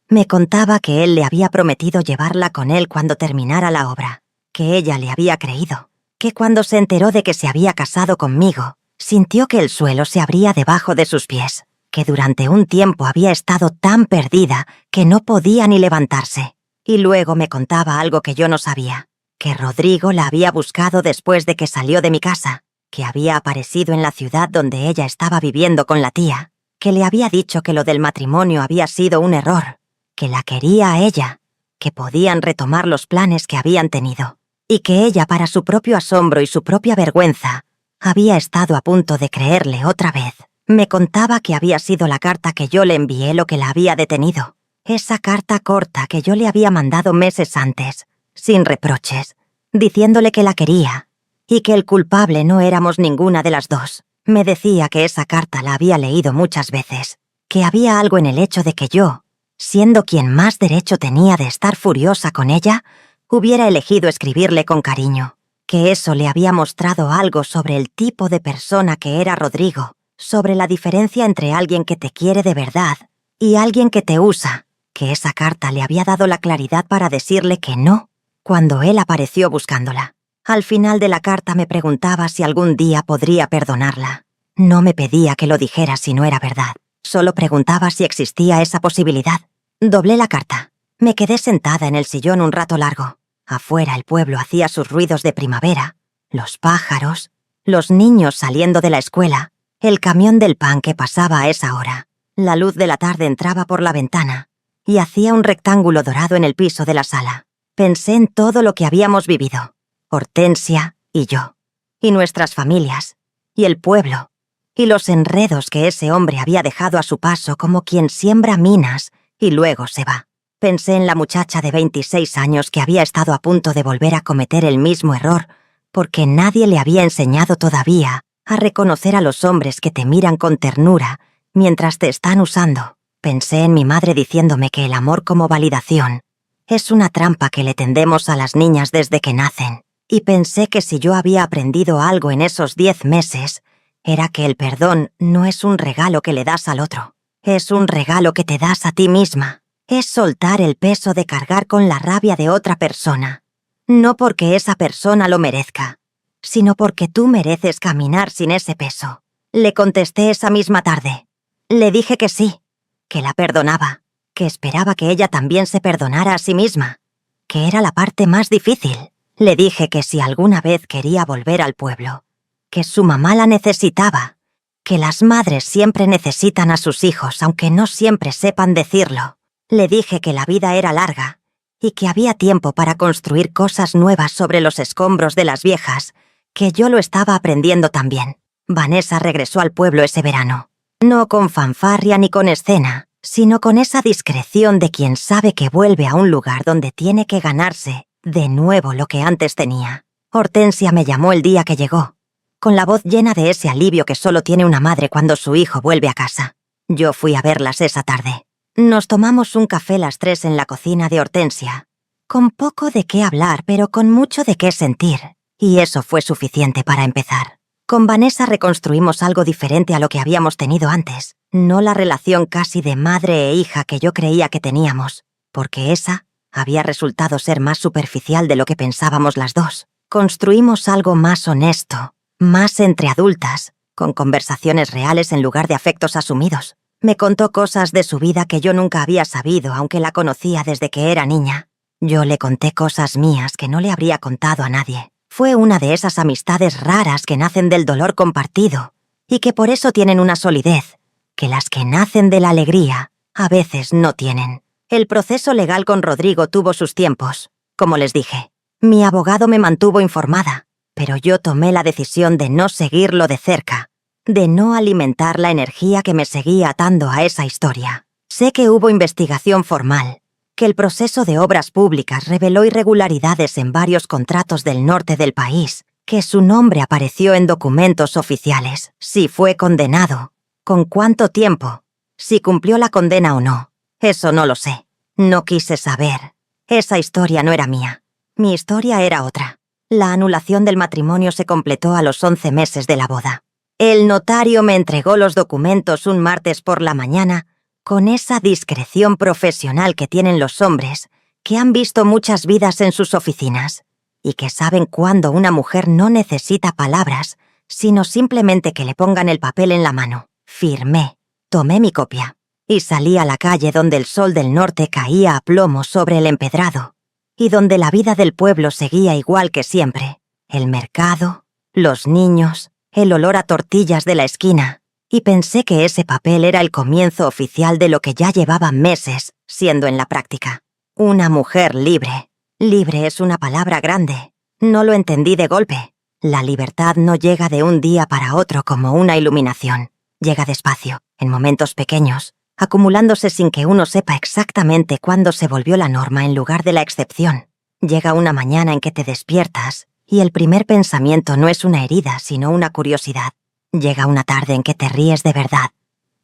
[SPEAKER 1] Me contaba que él le había prometido llevarla con él cuando terminara la obra, que ella le había creído, que cuando se enteró de que se había casado conmigo, sintió que el suelo se abría debajo de sus pies, que durante un tiempo había estado tan perdida que no podía ni levantarse. Y luego me contaba algo que yo no sabía, que Rodrigo la había buscado después de que salió de mi casa, que había aparecido en la ciudad donde ella estaba viviendo con la tía, que le había dicho que lo del matrimonio había sido un error, que la quería a ella, que podían retomar los planes que habían tenido, y que ella, para su propio asombro y su propia vergüenza, había estado a punto de creerle otra vez. Me contaba que había sido la carta que yo le envié lo que la había detenido, esa carta corta que yo le había mandado meses antes, sin reproches, diciéndole que la quería, y que el culpable no éramos ninguna de las dos. Me decía que esa carta la había leído muchas veces, que había algo en el hecho de que yo, siendo quien más derecho tenía de estar furiosa con ella, hubiera elegido escribirle con cariño, que eso le había mostrado algo sobre el tipo de persona que era Rodrigo, sobre la diferencia entre alguien que te quiere de verdad y alguien que te usa, que esa carta le había dado la claridad para decirle que no, cuando él apareció buscándola. Al final de la carta me preguntaba si algún día podría perdonarla. No me pedía que lo dijera si no era verdad. Solo preguntaba si existía esa posibilidad. Doblé la carta. Me quedé sentada en el sillón un rato largo. Afuera el pueblo hacía sus ruidos de primavera. Los pájaros, los niños saliendo de la escuela, el camión del pan que pasaba a esa hora. La luz de la tarde entraba por la ventana y hacía un rectángulo dorado en el piso de la sala. Pensé en todo lo que habíamos vivido, Hortensia y yo, y nuestras familias, y el pueblo, y los enredos que ese hombre había dejado a su paso como quien siembra minas y luego se va. Pensé en la muchacha de 26 años que había estado a punto de volver a cometer el mismo error porque nadie le había enseñado todavía a reconocer a los hombres que te miran con ternura mientras te están usando. Pensé en mi madre diciéndome que el amor como validación es una trampa que le tendemos a las niñas desde que nacen, y pensé que si yo había aprendido algo en esos 10 meses, era que el perdón no es un regalo que le das al otro, es un regalo que te das a ti misma. Es soltar el peso de cargar con la rabia de otra persona, no porque esa persona lo merezca, sino porque tú mereces caminar sin ese peso. Le contesté esa misma tarde. Le dije que sí, que la perdonaba, que esperaba que ella también se perdonara a sí misma, que era la parte más difícil. Le dije que si alguna vez quería volver al pueblo, que su mamá la necesitaba, que las madres siempre necesitan a sus hijos aunque no siempre sepan decirlo. Le dije que la vida era larga y que había tiempo para construir cosas nuevas sobre los escombros de las viejas, que yo lo estaba aprendiendo también. Vanessa regresó al pueblo ese verano, no con fanfarria ni con escena, sino con esa discreción de quien sabe que vuelve a un lugar donde tiene que ganarse de nuevo lo que antes tenía. Hortensia me llamó el día que llegó, con la voz llena de ese alivio que solo tiene una madre cuando su hijo vuelve a casa. Yo fui a verlas esa tarde. Nos tomamos un café las 3 en la cocina de Hortensia, con poco de qué hablar pero con mucho de qué sentir, y eso fue suficiente para empezar. Con Vanessa reconstruimos algo diferente a lo que habíamos tenido antes, no la relación casi de madre e hija que yo creía que teníamos, porque esa había resultado ser más superficial de lo que pensábamos las dos. Construimos algo más honesto, más entre adultas, con conversaciones reales en lugar de afectos asumidos. Me contó cosas de su vida que yo nunca había sabido, aunque la conocía desde que era niña. Yo le conté cosas mías que no le habría contado a nadie. Fue una de esas amistades raras que nacen del dolor compartido, y que por eso tienen una solidez, que las que nacen de la alegría a veces no tienen. El proceso legal con Rodrigo tuvo sus tiempos, como les dije. Mi abogado me mantuvo informada, pero yo tomé la decisión de no seguirlo de cerca, de no alimentar la energía que me seguía atando a esa historia. Sé que hubo investigación formal, que el proceso de obras públicas reveló irregularidades en varios contratos del norte del país, que su nombre apareció en documentos oficiales. Si fue condenado, ¿con cuánto tiempo? Si cumplió la condena o no, eso no lo sé. No quise saber. Esa historia no era mía. Mi historia era otra. La anulación del matrimonio se completó a los 11 meses de la boda. El notario me entregó los documentos un martes por la mañana con esa discreción profesional que tienen los hombres que han visto muchas vidas en sus oficinas y que saben cuándo una mujer no necesita palabras, sino simplemente que le pongan el papel en la mano. Firmé, tomé mi copia y salí a la calle donde el sol del norte caía a plomo sobre el empedrado y donde la vida del pueblo seguía igual que siempre. El mercado, los niños, el olor a tortillas de la esquina, y pensé que ese papel era el comienzo oficial de lo que ya llevaba meses siendo en la práctica. Una mujer libre. Libre es una palabra grande. No lo entendí de golpe. La libertad no llega de un día para otro como una iluminación. Llega despacio, en momentos pequeños, acumulándose sin que uno sepa exactamente cuándo se volvió la norma en lugar de la excepción. Llega una mañana en que te despiertas y el primer pensamiento no es una herida, sino una curiosidad. Llega una tarde en que te ríes de verdad,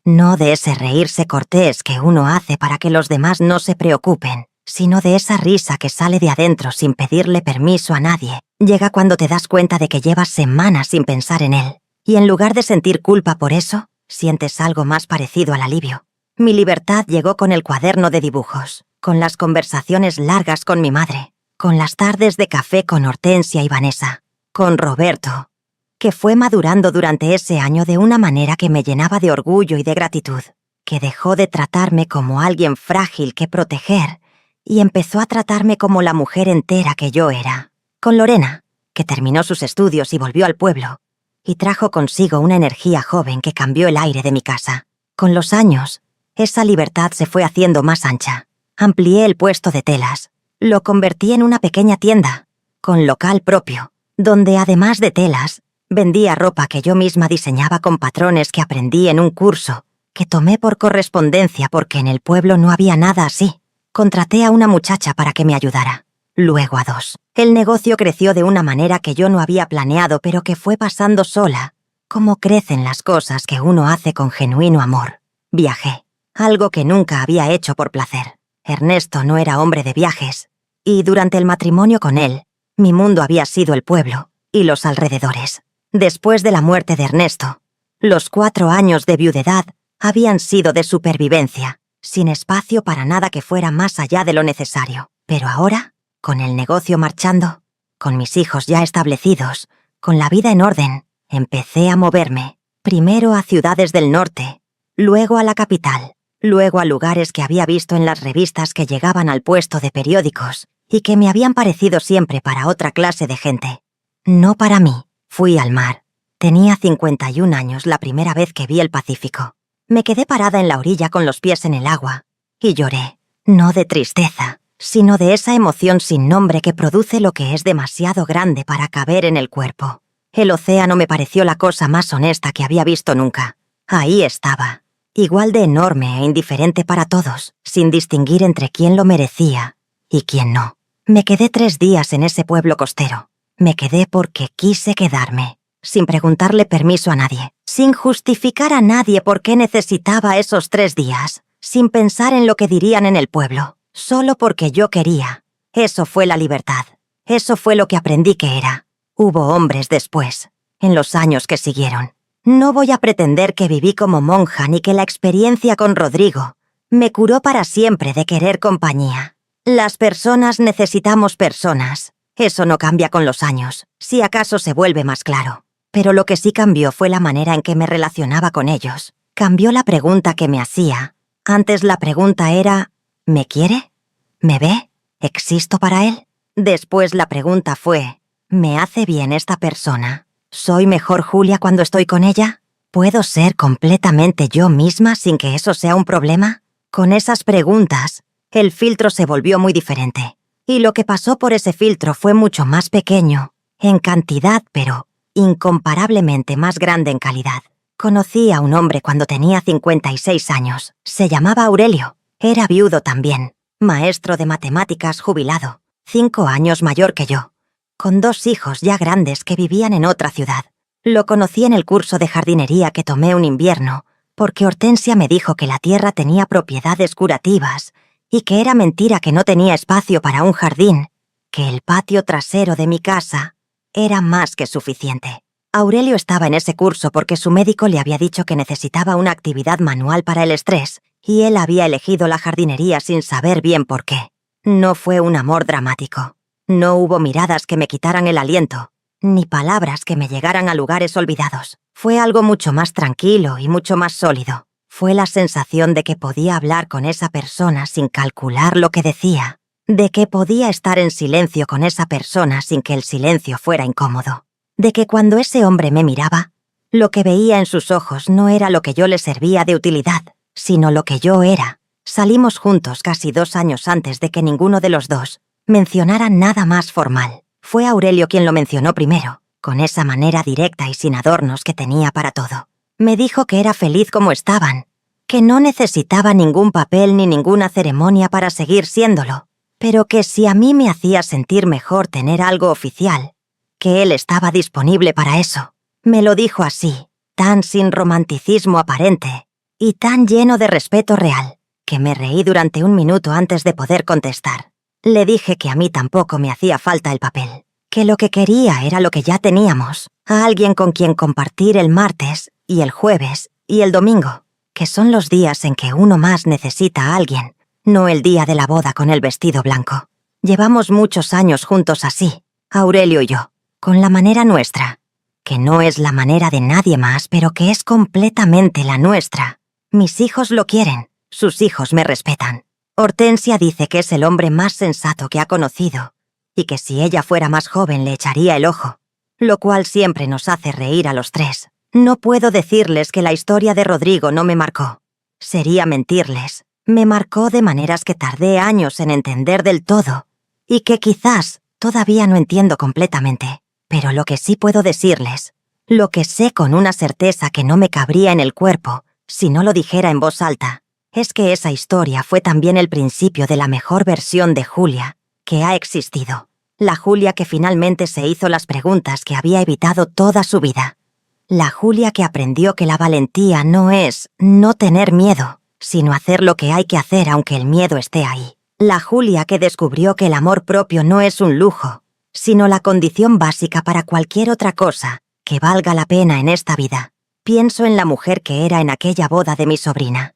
[SPEAKER 1] no de ese reírse cortés que uno hace para que los demás no se preocupen, sino de esa risa que sale de adentro sin pedirle permiso a nadie. Llega cuando te das cuenta de que llevas semanas sin pensar en él, y en lugar de sentir culpa por eso, sientes algo más parecido al alivio. Mi libertad llegó con el cuaderno de dibujos, con las conversaciones largas con mi madre, con las tardes de café con Hortensia y Vanessa, con Roberto, que fue madurando durante ese año de una manera que me llenaba de orgullo y de gratitud, que dejó de tratarme como alguien frágil que proteger y empezó a tratarme como la mujer entera que yo era. Con Lorena, que terminó sus estudios y volvió al pueblo, y trajo consigo una energía joven que cambió el aire de mi casa. Con los años, esa libertad se fue haciendo más ancha. Amplié el puesto de telas, Lo convertí en una pequeña tienda, con local propio, donde además de telas, vendía ropa que yo misma diseñaba con patrones que aprendí en un curso, que tomé por correspondencia porque en el pueblo no había nada así. Contraté a una muchacha para que me ayudara, luego a dos. El negocio creció de una manera que yo no había planeado, pero que fue pasando sola, como crecen las cosas que uno hace con genuino amor. Viajé, algo que nunca había hecho por placer. Ernesto no era hombre de viajes, y durante el matrimonio con él, mi mundo había sido el pueblo y los alrededores. Después de la muerte de Ernesto, los 4 años de viudedad habían sido de supervivencia, sin espacio para nada que fuera más allá de lo necesario. Pero ahora, con el negocio marchando, con mis hijos ya establecidos, con la vida en orden, empecé a moverme, primero a ciudades del norte, luego a la capital, luego a lugares que había visto en las revistas que llegaban al puesto de periódicos y que me habían parecido siempre para otra clase de gente. No para mí. Fui al mar. Tenía 51 años la primera vez que vi el Pacífico. Me quedé parada en la orilla con los pies en el agua y lloré, no de tristeza, sino de esa emoción sin nombre que produce lo que es demasiado grande para caber en el cuerpo. El océano me pareció la cosa más honesta que había visto nunca. Ahí estaba, igual de enorme e indiferente para todos, sin distinguir entre quién lo merecía y quién no. Me quedé 3 días en ese pueblo costero. Me quedé porque quise quedarme, sin preguntarle permiso a nadie, sin justificar a nadie por qué necesitaba esos 3 días, sin pensar en lo que dirían en el pueblo, solo porque yo quería. Eso fue la libertad. Eso fue lo que aprendí que era. Hubo hombres después, en los años que siguieron. No voy a pretender que viví como monja ni que la experiencia con Rodrigo me curó para siempre de querer compañía. Las personas necesitamos personas. Eso no cambia con los años, si acaso se vuelve más claro. Pero lo que sí cambió fue la manera en que me relacionaba con ellos. Cambió la pregunta que me hacía. Antes la pregunta era, ¿me quiere? ¿Me ve? ¿Existo para él? Después la pregunta fue, ¿me hace bien esta persona? ¿Soy mejor Julia cuando estoy con ella? ¿Puedo ser completamente yo misma sin que eso sea un problema? Con esas preguntas, el filtro se volvió muy diferente. Y lo que pasó por ese filtro fue mucho más pequeño, en cantidad, pero incomparablemente más grande en calidad. Conocí a un hombre cuando tenía 56 años. Se llamaba Aurelio. Era viudo también, maestro de matemáticas jubilado, 5 años mayor que yo, con 2 hijos ya grandes que vivían en otra ciudad. Lo conocí en el curso de jardinería que tomé un invierno, porque Hortensia me dijo que la tierra tenía propiedades curativas y que era mentira que no tenía espacio para un jardín, que el patio trasero de mi casa era más que suficiente. Aurelio estaba en ese curso porque su médico le había dicho que necesitaba una actividad manual para el estrés, y él había elegido la jardinería sin saber bien por qué. No fue un amor dramático. No hubo miradas que me quitaran el aliento, ni palabras que me llegaran a lugares olvidados. Fue algo mucho más tranquilo y mucho más sólido. Fue la sensación de que podía hablar con esa persona sin calcular lo que decía, de que podía estar en silencio con esa persona sin que el silencio fuera incómodo, de que cuando ese hombre me miraba, lo que veía en sus ojos no era lo que yo le servía de utilidad, sino lo que yo era. Salimos juntos casi 2 años antes de que ninguno de los dos mencionara nada más formal. Fue Aurelio quien lo mencionó primero, con esa manera directa y sin adornos que tenía para todo. Me dijo que era feliz como estaban, que no necesitaba ningún papel ni ninguna ceremonia para seguir siéndolo, pero que si a mí me hacía sentir mejor tener algo oficial, que él estaba disponible para eso. Me lo dijo así, tan sin romanticismo aparente y tan lleno de respeto real, que me reí durante 1 minuto antes de poder contestar. Le dije que a mí tampoco me hacía falta el papel, que lo que quería era lo que ya teníamos, a alguien con quien compartir el martes y el jueves y el domingo, que son los días en que uno más necesita a alguien, no el día de la boda con el vestido blanco. Llevamos muchos años juntos así, Aurelio y yo, con la manera nuestra, que no es la manera de nadie más, pero que es completamente la nuestra. Mis hijos lo quieren, sus hijos me respetan. Hortensia dice que es el hombre más sensato que ha conocido, y que si ella fuera más joven le echaría el ojo, lo cual siempre nos hace reír a los 3. No puedo decirles que la historia de Rodrigo no me marcó. Sería mentirles. Me marcó de maneras que tardé años en entender del todo, y que quizás todavía no entiendo completamente, pero lo que sí puedo decirles, lo que sé con una certeza que no me cabría en el cuerpo si no lo dijera en voz alta, es que esa historia fue también el principio de la mejor versión de Julia que ha existido. La Julia que finalmente se hizo las preguntas que había evitado toda su vida. La Julia que aprendió que la valentía no es no tener miedo, sino hacer lo que hay que hacer aunque el miedo esté ahí. La Julia que descubrió que el amor propio no es un lujo, sino la condición básica para cualquier otra cosa que valga la pena en esta vida. Pienso en la mujer que era en aquella boda de mi sobrina,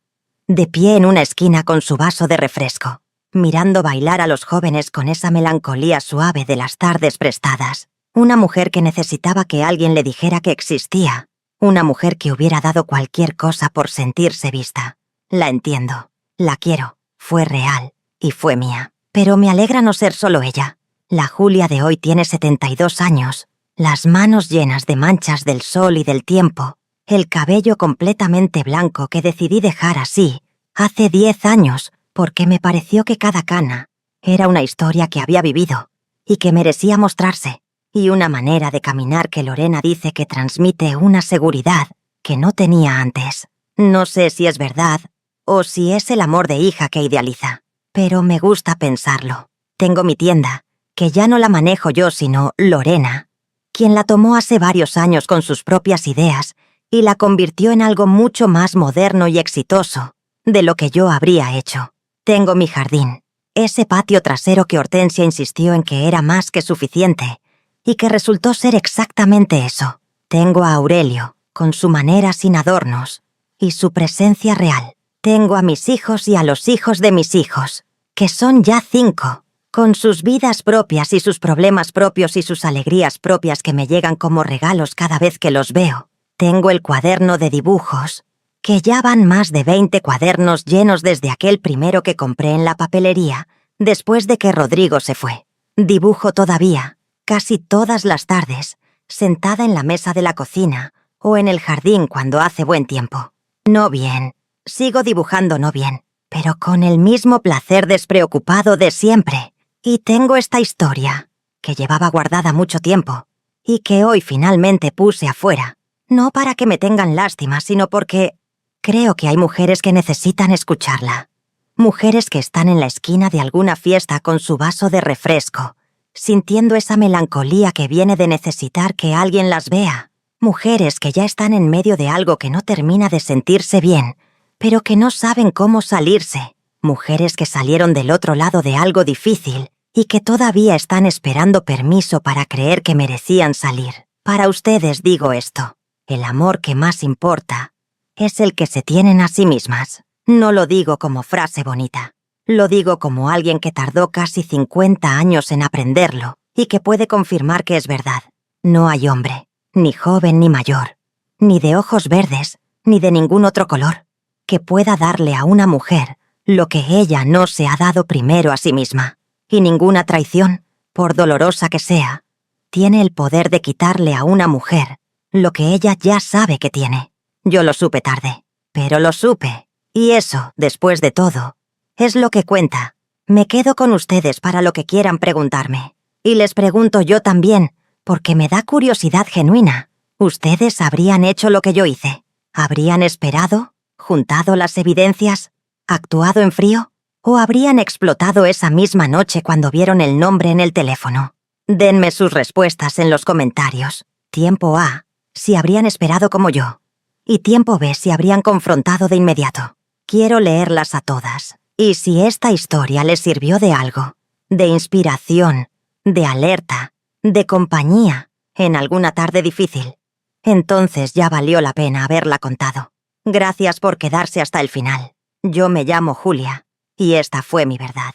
[SPEAKER 1] de pie en una esquina con su vaso de refresco, mirando bailar a los jóvenes con esa melancolía suave de las tardes prestadas. Una mujer que necesitaba que alguien le dijera que existía. Una mujer que hubiera dado cualquier cosa por sentirse vista. La entiendo. La quiero. Fue real. Y fue mía. Pero me alegra no ser solo ella. La Julia de hoy tiene 72 años. Las manos llenas de manchas del sol y del tiempo. El cabello completamente blanco que decidí dejar así hace 10 años porque me pareció que cada cana era una historia que había vivido y que merecía mostrarse. Y una manera de caminar que Lorena dice que transmite una seguridad que no tenía antes. No sé si es verdad o si es el amor de hija que idealiza, pero me gusta pensarlo. Tengo mi tienda, que ya no la manejo yo sino Lorena, quien la tomó hace varios años con sus propias ideas y la convirtió en algo mucho más moderno y exitoso de lo que yo habría hecho. Tengo mi jardín, ese patio trasero que Hortensia insistió en que era más que suficiente, y que resultó ser exactamente eso. Tengo a Aurelio, con su manera sin adornos, y su presencia real. Tengo a mis hijos y a los hijos de mis hijos, que son ya 5, con sus vidas propias y sus problemas propios y sus alegrías propias que me llegan como regalos cada vez que los veo. Tengo el cuaderno de dibujos, que ya van más de 20 cuadernos llenos desde aquel primero que compré en la papelería, después de que Rodrigo se fue. Dibujo todavía, casi todas las tardes, sentada en la mesa de la cocina o en el jardín cuando hace buen tiempo. No bien, sigo dibujando no bien, pero con el mismo placer despreocupado de siempre. Y tengo esta historia, que llevaba guardada mucho tiempo, y que hoy finalmente puse afuera, no para que me tengan lástima, sino porque creo que hay mujeres que necesitan escucharla. Mujeres que están en la esquina de alguna fiesta con su vaso de refresco, sintiendo esa melancolía que viene de necesitar que alguien las vea. Mujeres que ya están en medio de algo que no termina de sentirse bien, pero que no saben cómo salirse. Mujeres que salieron del otro lado de algo difícil y que todavía están esperando permiso para creer que merecían salir. Para ustedes digo esto: el amor que más importa es el que se tienen a sí mismas. No lo digo como frase bonita. Lo digo como alguien que tardó casi 50 años en aprenderlo y que puede confirmar que es verdad. No hay hombre, ni joven ni mayor, ni de ojos verdes, ni de ningún otro color, que pueda darle a una mujer lo que ella no se ha dado primero a sí misma. Y ninguna traición, por dolorosa que sea, tiene el poder de quitarle a una mujer lo que ella ya sabe que tiene. Yo lo supe tarde, pero lo supe, y eso, después de todo, es lo que cuenta. Me quedo con ustedes para lo que quieran preguntarme. Y les pregunto yo también, porque me da curiosidad genuina. ¿Ustedes habrían hecho lo que yo hice? ¿Habrían esperado? ¿Juntado las evidencias? ¿Actuado en frío? ¿O habrían explotado esa misma noche cuando vieron el nombre en el teléfono? Denme sus respuestas en los comentarios. Tiempo A, si habrían esperado como yo. Y tiempo B, si habrían confrontado de inmediato. Quiero leerlas a todas. Y si esta historia les sirvió de algo, de inspiración, de alerta, de compañía, en alguna tarde difícil, entonces ya valió la pena haberla contado. Gracias por quedarse hasta el final. Yo me llamo Julia, y esta fue mi verdad.